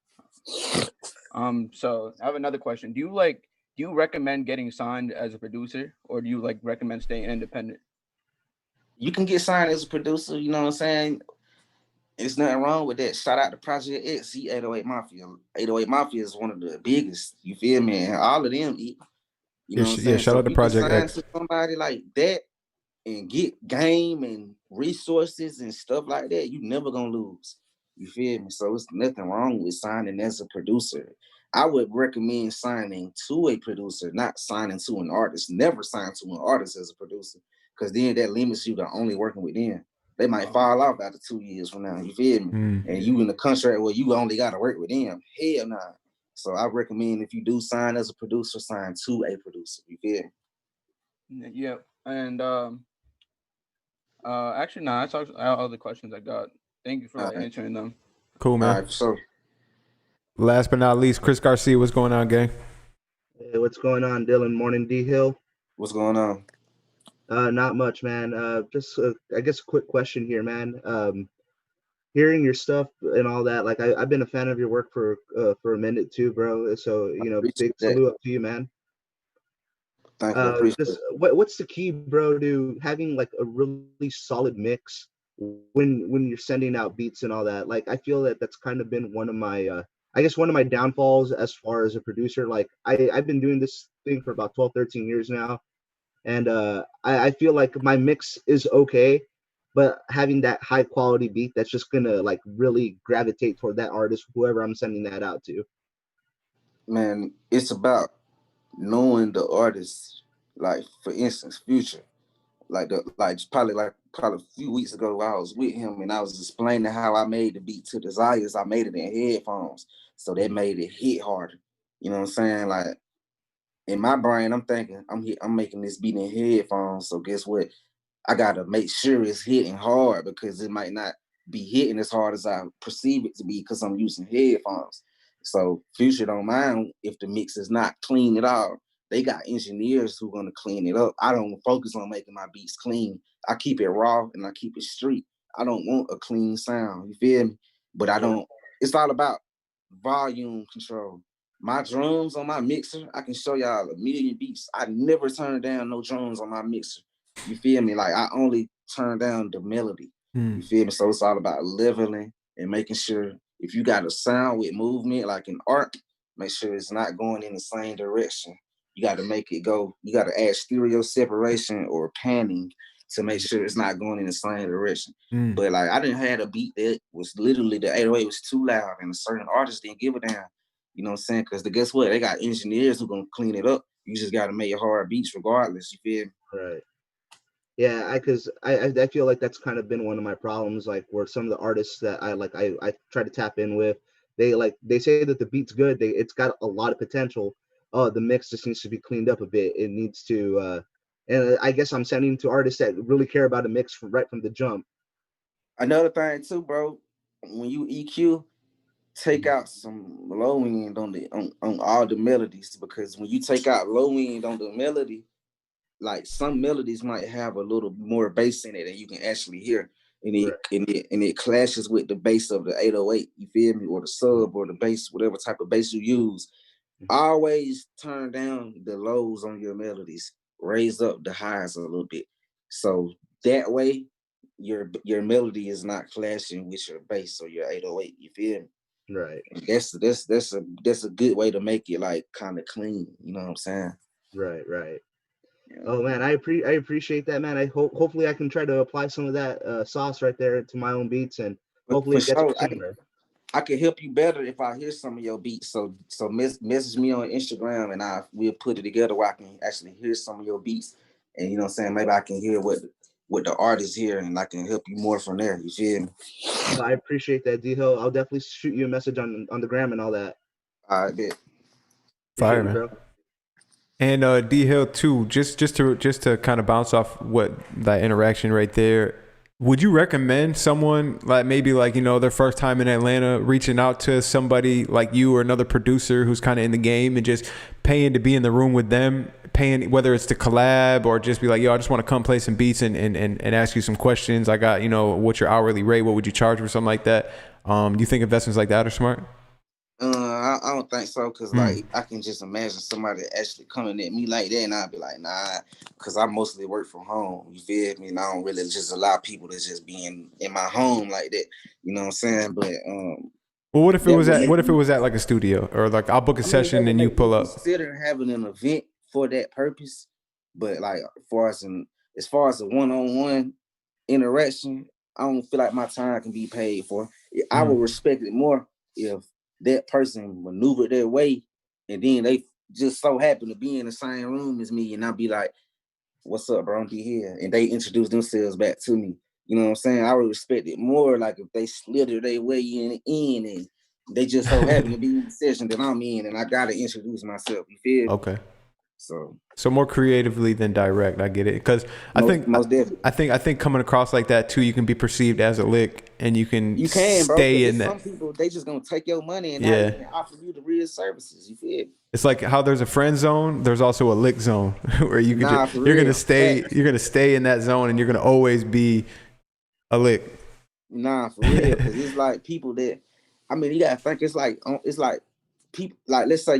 S4: So I have another question. Do you recommend getting signed as a producer, or do you like recommend staying independent?
S2: You can get signed as a producer, you know what I'm saying? There's nothing wrong with that. Shout out to Project X, 808 Mafia. 808 Mafia is one of the biggest. You feel me? And all of them, you know what I'm saying?
S1: Shout
S2: So
S1: out to
S2: if you can
S1: Project
S2: sign
S1: X.
S2: to somebody like that and get game and resources and stuff like that, you never gonna lose. You feel me? So it's nothing wrong with signing as a producer. I would recommend signing to a producer, not signing to an artist. Never sign to an artist as a producer, because then that limits you to only working with them. They might fall off after 2 years from now. You feel me? And you in the contract where you only got to work with them. Hell nah. So I recommend if you do sign as a producer, sign to a producer. You feel me?
S4: Yeah, and actually, no, that's all the questions I got. Thank you for answering them.
S1: Cool, man.
S2: All right, so
S1: last but not least, Chris Garcia, what's going on, gang?
S5: Hey, what's going on, Dylan? Morning, D.Hill.
S2: What's going on?
S5: Not much, man. Just I guess a quick question here, man. Hearing your stuff and all that, like I've been a fan of your work for a minute too, bro. So big salute up to you, man.
S2: Thank you. Appreciate
S5: Just what's the key, bro, to having like a really solid mix when you're sending out beats and all that? Like I feel that that's kind of been one of my I guess one of my downfalls as far as a producer. Like I've been doing this thing for about 12, 13 years now. And I feel like my mix is okay, but having that high quality beat that's just gonna like really gravitate toward that artist, whoever I'm sending that out to.
S2: Man, it's about knowing the artist. Like for instance, Future. Probably a few weeks ago, I was with him and I was explaining how I made the beat to Desires. I made it in headphones, so that made it hit harder. You know what I'm saying? Like in my brain, I'm thinking I'm making this beat in headphones. So guess what? I gotta make sure it's hitting hard because it might not be hitting as hard as I perceive it to be because I'm using headphones. So Future don't mind if the mix is not clean at all. They got engineers who gonna clean it up. I don't focus on making my beats clean. I keep it raw and I keep it street. I don't want a clean sound. You feel me? But I don't. It's all about volume control. My drums on my mixer, I can show y'all a million beats. I never turn down no drums on my mixer. You feel me? Like I only turn down the melody. You feel me? So it's all about leveling and making sure if you got a sound with movement, like an arc, make sure it's not going in the same direction. You got to make it go. You got to add stereo separation or panning to make sure it's not going in the same direction. But like I didn't have a beat that was literally the 808 was too loud and a certain artist didn't give a damn. You know what I'm saying? Because guess what? They got engineers who gonna clean it up. You just got to make hard beats regardless. You feel me?
S5: Right. Yeah, because I feel like that's kind of been one of my problems. Like where some of the artists that I try to tap in with, they say that the beat's good. It's got a lot of potential. Oh, the mix just needs to be cleaned up a bit. It needs to. And I guess I'm sending to artists that really care about a mix right from the jump.
S2: Another thing too, bro. When you EQ, take out some low end on all the melodies, because when you take out low end on the melody, like some melodies might have a little more bass in it and you can actually hear, and it clashes with the bass of the 808. You feel me? Or the sub or the bass, whatever type of bass you use. Always turn down the lows on your melodies, raise up the highs a little bit, so that way your melody is not clashing with your bass or your 808. You feel me?
S5: Right.
S2: And that's a good way to make it like kind of clean. You know what I'm saying?
S5: Right.
S2: Yeah.
S5: Oh man, I appreciate that, man. Hopefully I can try to apply some of that sauce right there to my own beats, and hopefully it gets
S2: sure,
S5: cleaner.
S2: I can help you better if I hear some of your beats. So message me on Instagram and we'll put it together where I can actually hear some of your beats. And you know what I'm saying? Maybe I can hear what the artists hear and I can help you more from there. You feel me?
S5: I appreciate that, D-Hill. I'll definitely shoot you a message on the gram and all that.
S2: All right, bet.
S1: Fire,
S5: You,
S1: man.
S5: bro.
S1: And D-Hill too, just to kind of bounce off what that interaction right there, would you recommend someone like maybe like, you know, their first time in Atlanta reaching out to somebody like you or another producer who's kind of in the game and just paying to be in the room with them, paying whether it's to collab or just be like, yo, I just want to come play some beats and ask you some questions. I got, you know, what's your hourly rate? What would you charge for something like that? Do you think investments like that are smart?
S2: I don't think so, because like I can just imagine somebody actually coming at me like that and I'd be like, nah, because I mostly work from home. You feel me? And I don't really just allow people to just be in my home like that. You know what I'm saying? But
S1: well, what if it was at like a studio or like I'll book a session and you pull up?
S2: Consider having an event for that purpose, but like as far as a one-on-one interaction, I don't feel like my time can be paid for. I would respect it more if that person maneuvered their way and then they just so happen to be in the same room as me and I'll be like, what's up, bro? I'm here. And they introduce themselves back to me. You know what I'm saying? I would respect it more like if they slithered their way in and they just so happen to be in the session that I'm in and I gotta introduce myself. You feel?
S1: Okay.
S2: So
S1: more creatively than direct. I get it, because I think coming across like that too, you can be perceived as a lick, and you can stay in that.
S2: Some people, they just gonna take your money and not even offer you the real services. You feel?
S1: It's like how there's a friend zone, there's also a lick zone where you can you're gonna stay in that zone, and you're gonna always be a lick.
S2: Nah, for real, because it's like people that, I mean, you gotta think it's like people, like let's say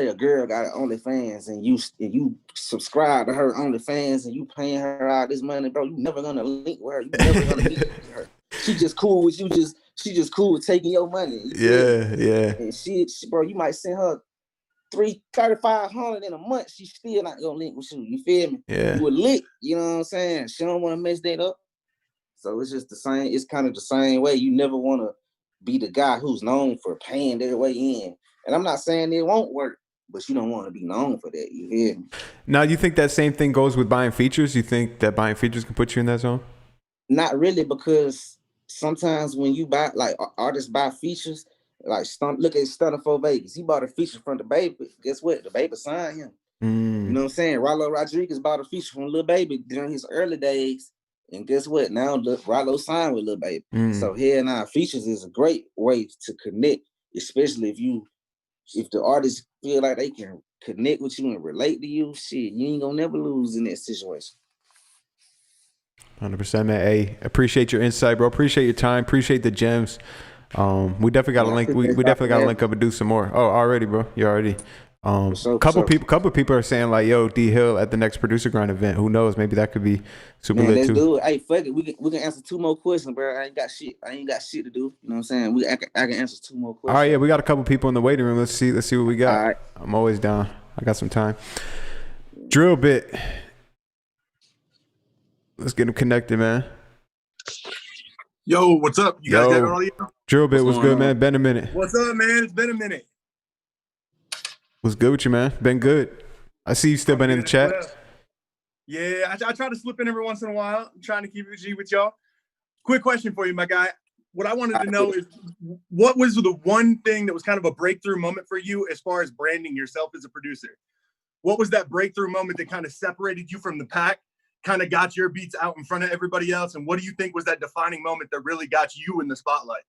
S2: a girl got an OnlyFans and you subscribe to her OnlyFans and you paying her all this money, bro. You never gonna link with her. You never gonna meet with her. She just cool with you. She just cool with taking your money.
S1: Yeah.
S2: And she, bro, you might send her $3,500 in a month. She still not gonna link with you. You feel me?
S1: Yeah.
S2: You a lick. You know what I'm saying? She don't want to mess that up. So it's just the same. It's kind of the same way. You never want to be the guy who's known for paying their way in. And I'm not saying it won't work, but you don't want to be known for that. You hear me?
S1: Now, you think that same thing goes with buying features? You think that buying features can put you in that zone?
S2: Not really, because sometimes when you buy, like artists buy features, like look at Stunner 4 Vegas. He bought a feature from DaBaby. Guess what? DaBaby signed him. You know what I'm saying? Rollo Rodriguez bought a feature from Lil Baby during his early days. And guess what? Now Rollo signed with Lil Baby. So here now, features is a great way to connect especially if the artists feel like they can connect with you and relate to you, shit, you ain't gonna never lose in that situation.
S1: 100%, man. Hey, appreciate your insight, bro. Appreciate your time. Appreciate the gems. We definitely got to link. We definitely got to link up and do some more. Oh, already, bro. You already. Couple people are saying like, "Yo, D.Hill at the next Producergrind event." Who knows? Maybe that could be super lit
S2: let's
S1: too.
S2: do it. Hey, fuck it. We can answer 2 more questions, bro. I ain't got shit to do. You know what I'm saying? I can answer 2 more questions.
S1: All right, yeah, we got a couple people in the waiting room. Let's see what we got.
S2: All right.
S1: I'm always down. I got some time. Drillbit. Let's get him connected, man.
S6: Yo, what's up? You guys got it all here?
S1: Drillbit, what's good, man? Been a minute.
S6: What's up, man? It's been a minute.
S1: What's good with you, man? Been good. I see you still been in the chat.
S6: Yeah, I try to slip in every once in a while. I'm trying to keep it G with y'all. Quick question for you, my guy. What I wanted to know is what was the one thing that was kind of a breakthrough moment for you as far as branding yourself as a producer? What was that breakthrough moment that kind of separated you from the pack, kind of got your beats out in front of everybody else? And what do you think was that defining moment that really got you in the spotlight?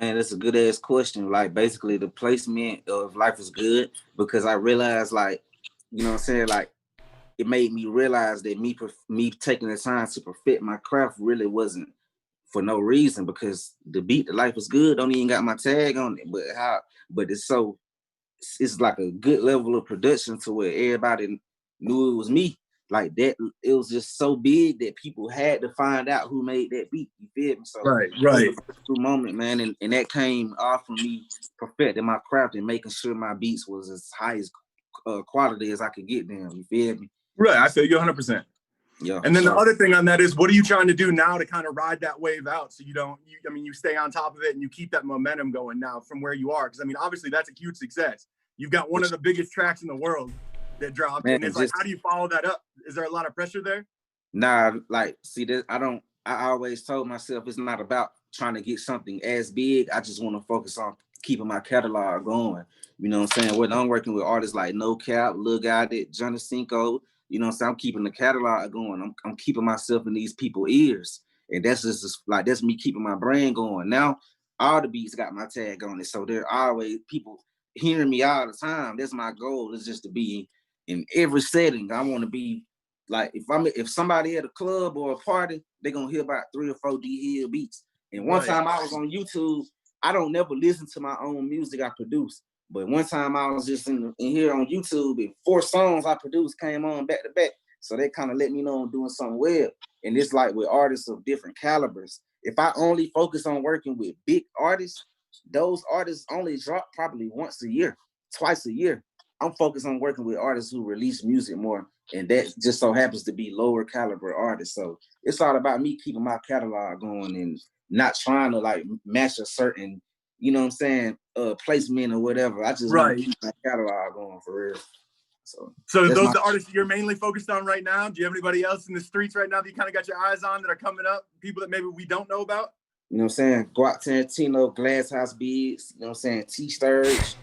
S2: Man, that's a good ass question. Like basically the placement of Life is Good, because I realized, like, you know what I'm saying? Like it made me realize that me taking the time to perfect my craft really wasn't for no reason, because the beat, the Life is Good, don't even got my tag on it. But it's like a good level of production to where everybody knew it was me. Like that, it was just so big that people had to find out who made that beat. You feel me? So
S6: right.
S2: Moment, man, and that came off from me perfecting my craft and making sure my beats was as high as quality as I could get them. You feel me?
S6: Right, I feel you 100%.
S2: Yeah.
S6: And then the other thing on that is, what are you trying to do now to kind of ride that wave out so you stay on top of it and you keep that momentum going now from where you are? Because I mean, obviously that's a huge success. You've got one of the biggest tracks in the world that dropped, man, and it's like, how do you follow that up? Is there a lot of pressure there?
S2: Nah, like, see, I always told myself it's not about trying to get something as big. I just want to focus on keeping my catalog going. You know what I'm saying? When I'm working with artists like No Cap, Lil Goddard, Johnny Cinco, you know what I'm saying? I'm keeping the catalog going. I'm keeping myself in these people's ears. And that's just like, that's me keeping my brain going. Now, all the beats got my tag on it. So there are always people hearing me all the time. That's my goal, is just to be in every setting. I want to be like, if somebody at a club or a party, they're gonna hear about 3 or 4 D.Hill beats. And one time I was on YouTube, I don't never listen to my own music I produce. But one time I was just in here on YouTube, and 4 songs I produced came on back to back. So they kind of let me know I'm doing something well. And it's like with artists of different calibers. If I only focus on working with big artists, those artists only drop probably once a year, twice a year. I'm focused on working with artists who release music more, and that just so happens to be lower caliber artists. So it's all about me keeping my catalog going and not trying to like match a certain, you know what I'm saying, placement or whatever. I just want to keep my catalog going for real. So
S6: those are the artists you're mainly focused on right now? Do you have anybody else in the streets right now that you kind of got your eyes on that are coming up? People that maybe we don't know about?
S2: You know what I'm saying? Guap Tarantino, Glass House Beats, you know what I'm saying? T-Sturge,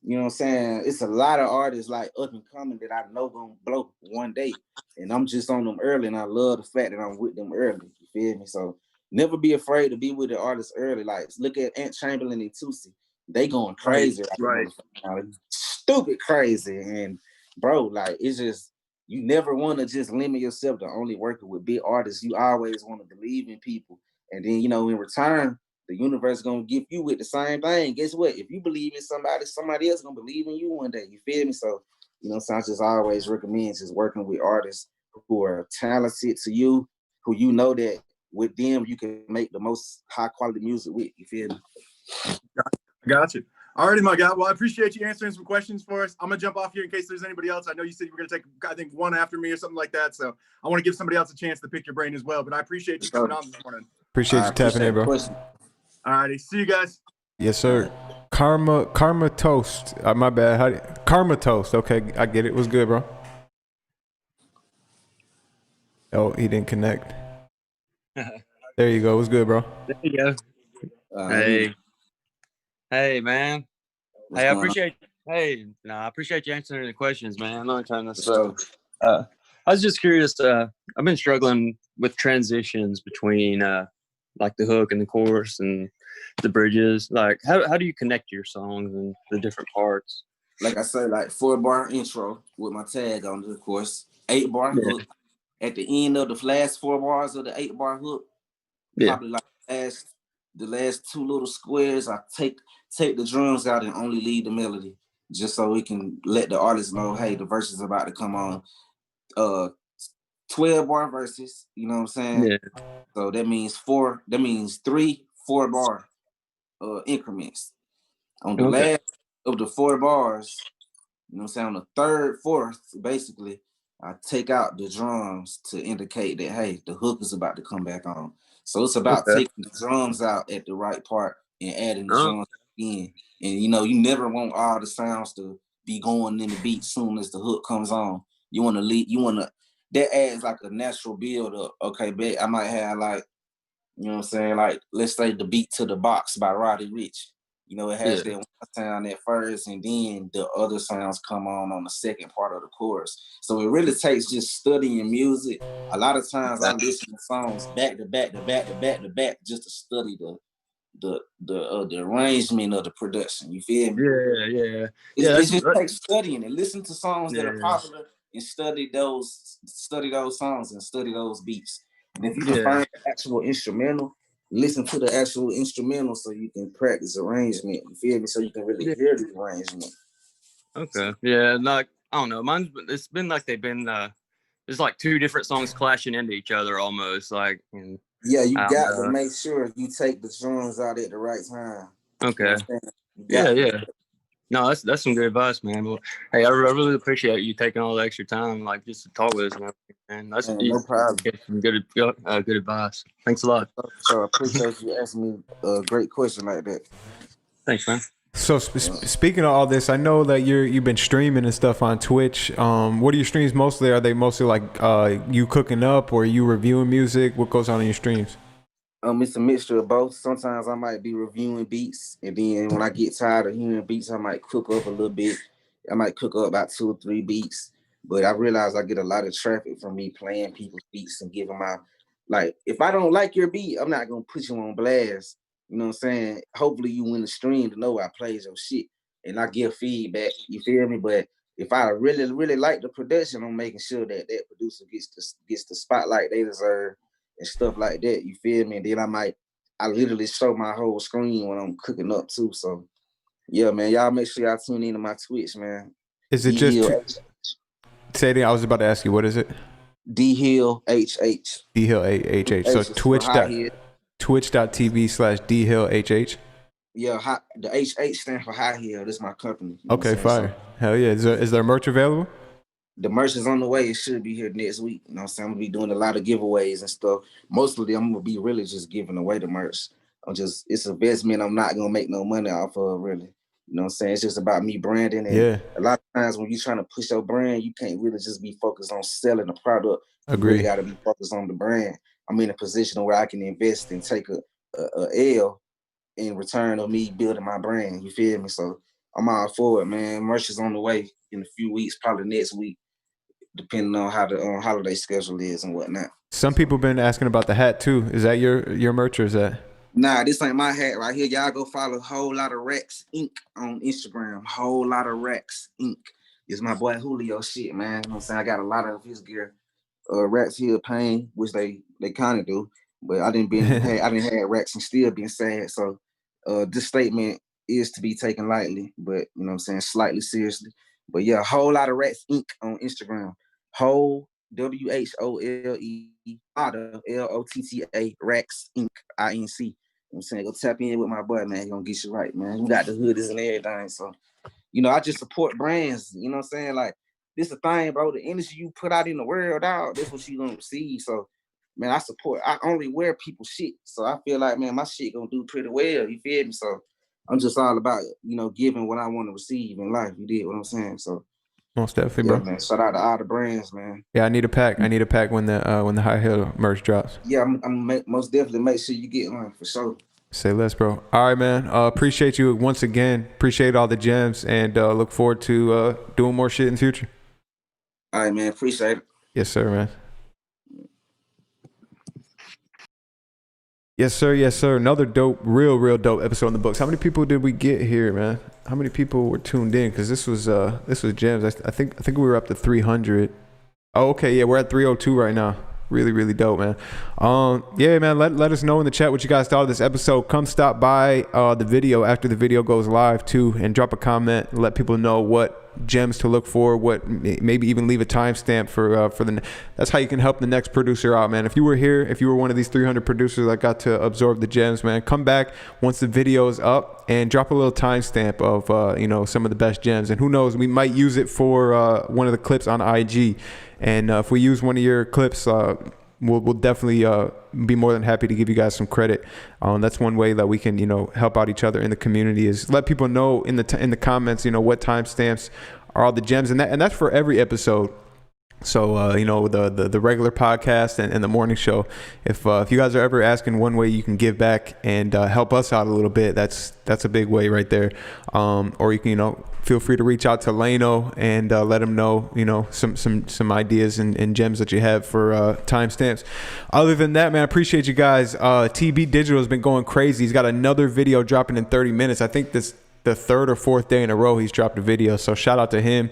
S2: you know what I'm saying? It's a lot of artists like up and coming that I know gonna blow one day. And I'm just on them early, and I love the fact that I'm with them early. You feel me? So never be afraid to be with the artists early. Like, look at Ant Chamberlain and Tusi. They going crazy.
S6: Right.
S2: Stupid crazy. And bro, like, it's just, you never want to just limit yourself to only working with big artists. You always want to believe in people. And then, you know, in return, the universe is going to give you with the same thing. Guess what? If you believe in somebody else is going to believe in you one day. You feel me? So, you know, so I just always recommend just working with artists who are talented to you, who you know that with them you can make the most high quality music with. You feel me?
S6: Got you. All righty, my guy. Well, I appreciate you answering some questions for us. I'm going to jump off here in case there's anybody else. I know you said you were going to take, I think, one after me or something like that. So I want to give somebody else a chance to pick your brain as well. But I appreciate you coming on this morning.
S1: Appreciate you tapping in, bro.
S6: All righty. See you guys.
S1: Yes, sir. Karmatosed. My bad. Karmatosed. Okay, I get it. What's good, bro? Oh, he didn't connect. There you go. What's good, bro?
S7: There you go. Hey, man. I appreciate you answering the questions, man. Long time this stuff. I was just curious. I've been struggling with transitions between like the hook and the chorus, and the bridges. Like, how do you connect your songs and the different parts?
S2: Like I said, like 4-bar intro with my tag on it, of course. 8-bar hook. At the end of the last 4 bars of the 8-bar hook, probably like the last 2 little squares, I take the drums out and only leave the melody, just so we can let the artist know, hey, the verse is about to come on. 12-bar verses, you know what I'm saying?
S7: Yeah.
S2: So that means 3 4-bar increments. On the last of the 4 bars, you know what I'm saying, on the 3rd, 4th, basically, I take out the drums to indicate that, hey, the hook is about to come back on. So it's about taking the drums out at the right part and adding the drums in. And, you know, you never want all the sounds to be going in the beat soon as the hook comes on. You want to that adds like a natural build up. Okay, bet I might have like, you know what I'm saying, like, let's say The Beat to the Box by Roddy Ricch. You know, it has that one sound at first, and then the other sounds come on the second part of the chorus. So it really takes just studying music. A lot of times I listen to songs back to back to back to back to back just to study the arrangement of the production. You feel me?
S7: Yeah.
S2: It just takes studying and listen to songs that are popular and study those songs and study those beats. And if you can find the actual instrumental, listen to the actual instrumental so you can practice arrangement. You feel me? So you can really hear the arrangement.
S7: Okay. Yeah, like, I don't know. It's been like they've been there's like 2 different songs clashing into each other almost. Like, and
S2: yeah, you got to make sure you take the drums out at the right time.
S7: Okay. You know yeah. No, that's some good advice, man. Well, hey, I really appreciate you taking all the extra time, like, just to talk with us, man. That's
S2: no problem.
S7: Some good advice. Thanks a lot.
S2: So I appreciate you asking me a great question like that.
S7: Thanks, man.
S1: So speaking of all this, I know that you've been streaming and stuff on Twitch. What are your streams mostly? Are they mostly like you cooking up, or you reviewing music? What goes on in your streams?
S2: It's a mixture of both. Sometimes I might be reviewing beats, and then when I get tired of hearing beats, I might cook up a little bit. I might cook up about 2 or 3 beats. But I realize I get a lot of traffic from me playing people's beats and giving my, like, if I don't like your beat, I'm not gonna put you on blast. You know what I'm saying? Hopefully you win the stream to know I played your shit and I give feedback. You feel me? But if I really, really like the production, I'm making sure that producer gets the spotlight they deserve and stuff like that. You feel me? And then I literally show my whole screen when I'm cooking up too. So yeah, man, y'all make sure y'all tune into my Twitch, man.
S1: Is it just say it? I was about to ask you, what is it?
S2: D.Hill HH.
S1: D.Hill HH. So twitch.tv/DHillHH.
S2: Yeah, the HH stands for High Hill. This is my company.
S1: Okay, fire. So, hell yeah. Is there merch available?
S2: The merch is on the way. It should be here next week. You know what I'm saying? I'm gonna be doing a lot of giveaways and stuff. Mostly I'm gonna be really just giving away the merch. It's an investment I'm not gonna make no money off of, really. You know what I'm saying? It's just about me branding. And a lot of times when you're trying to push your brand, you can't really just be focused on selling the product.
S1: Agree.
S2: You really gotta be focused on the brand. I'm in a position where I can invest and take a L in return of me building my brand. You feel me? So I'm all for it, man. Merch is on the way in a few weeks, probably next week, depending on how the holiday schedule is and whatnot.
S1: Some people been asking about the hat too. Is that your merch or is that?
S2: Nah, this ain't my hat right here. Y'all go follow Whole Lot of Racks Inc. on Instagram. Whole Lot of Racks Inc. It's my boy Julio shit, man. You know what I'm saying? I got a lot of his gear. Racks Heal Pain, which they kind of do, but I didn't have racks and still being sad. So this statement is to be taken lightly, but you know what I'm saying, slightly seriously. But yeah, Whole Lot of Racks Inc. on Instagram. Whole WHOLE LOTTA Racks Inc. INC. You know what I'm saying? Go tap in with my boy, man. He gonna get you right, man. We got the hoodies and everything. So, you know, I just support brands, you know what I'm saying? Like, this the thing, bro. The energy you put out in the world, dog, that's what you gonna receive. So, man, I only wear people's shit. So I feel like, man, my shit gonna do pretty well. You feel me? So I'm just all about, you know, giving what I want to receive in life. You did what I'm saying? So
S1: most definitely, bro.
S2: Man, shout out to all the brands, man.
S1: Yeah, I need a pack. I need a pack when the High Hill merch drops.
S2: Yeah, I'm most definitely make sure you get one for sure.
S1: Say less, bro. All right, man. Appreciate you once again. Appreciate all the gems, and look forward to doing more shit in the future.
S2: All right, man. Appreciate it.
S1: Yes, sir, man. Yes, sir. Yes, sir. Another dope, real dope episode in the books. How many people did we get here, man? How many people were tuned in? Because this was gems. I think we were up to 300. Oh, okay. Yeah, we're at 302 right now. Really dope, man. Yeah, man. Let us know in the chat what you guys thought of this episode. Come stop by the video after the video goes live too, and drop a comment. And let people know what gems to look for. What maybe even leave a timestamp for the. That's how you can help the next producer out, man. If you were here, if you were one of these 300 producers that got to absorb the gems, man, come back once the video is up and drop a little timestamp of some of the best gems. And who knows, we might use it for one of the clips on IG. And if we use one of your clips, we'll definitely be more than happy to give you guys some credit. That's one way that we can, help out each other in the community, is let people know in the comments, what timestamps are all the gems, and that's for every episode. So the regular podcast and the morning show. If you guys are ever asking one way you can give back and help us out a little bit, that's a big way right there. Or you can feel free to reach out to Lano and let him know some ideas and gems that you have for timestamps. Other than that, man, I appreciate you guys. TB Digital has been going crazy. He's got another video dropping in 30 minutes. I think this the third or fourth day in a row he's dropped a video, so shout out to him.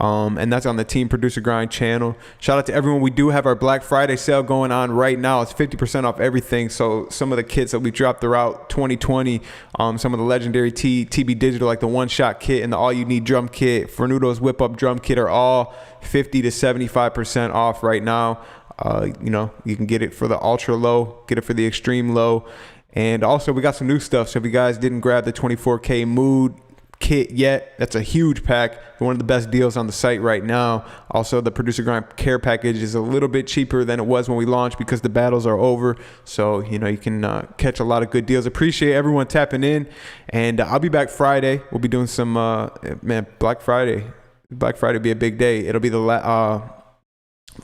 S1: And that's on the Team Producer Grind channel. Shout out to everyone. We do have our Black Friday sale going on right now. It's 50% off everything. So some of the kits that we dropped throughout 2020, some of the legendary TB Digital, like the One Shot kit and the All You Need drum kit, Fernudo's Whip Up drum kit, are all 50 to 75% off right now. You can get it for the ultra low, get it for the extreme low. And also we got some new stuff. So if you guys didn't grab the 24K Mood kit yet, that's a huge pack, one of the best deals on the site right now. Also, the Producer Grind care package is a little bit cheaper than it was when we launched because the battles are over. So you can catch a lot of good deals. Appreciate everyone tapping in, and I'll be back Friday. We'll be doing some Black Friday will be a big day. It'll be the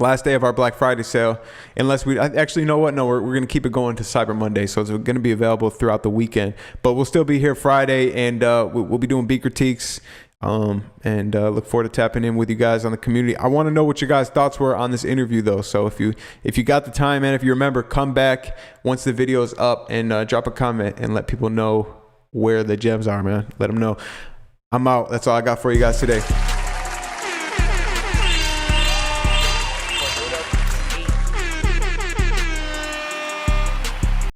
S1: last day of our Black Friday sale, unless we actually, you know what, no, we're going to keep it going to Cyber Monday, so it's going to be available throughout the weekend, but we'll still be here Friday, and we'll be doing beat critiques, and look forward to tapping in with you guys on the community. I want to know what your guys' thoughts were on this interview though, so if you got the time, man, if you remember, come back once the video is up and drop a comment and let people know where the gems are, man. Let them know. I'm out. That's all I got for you guys today.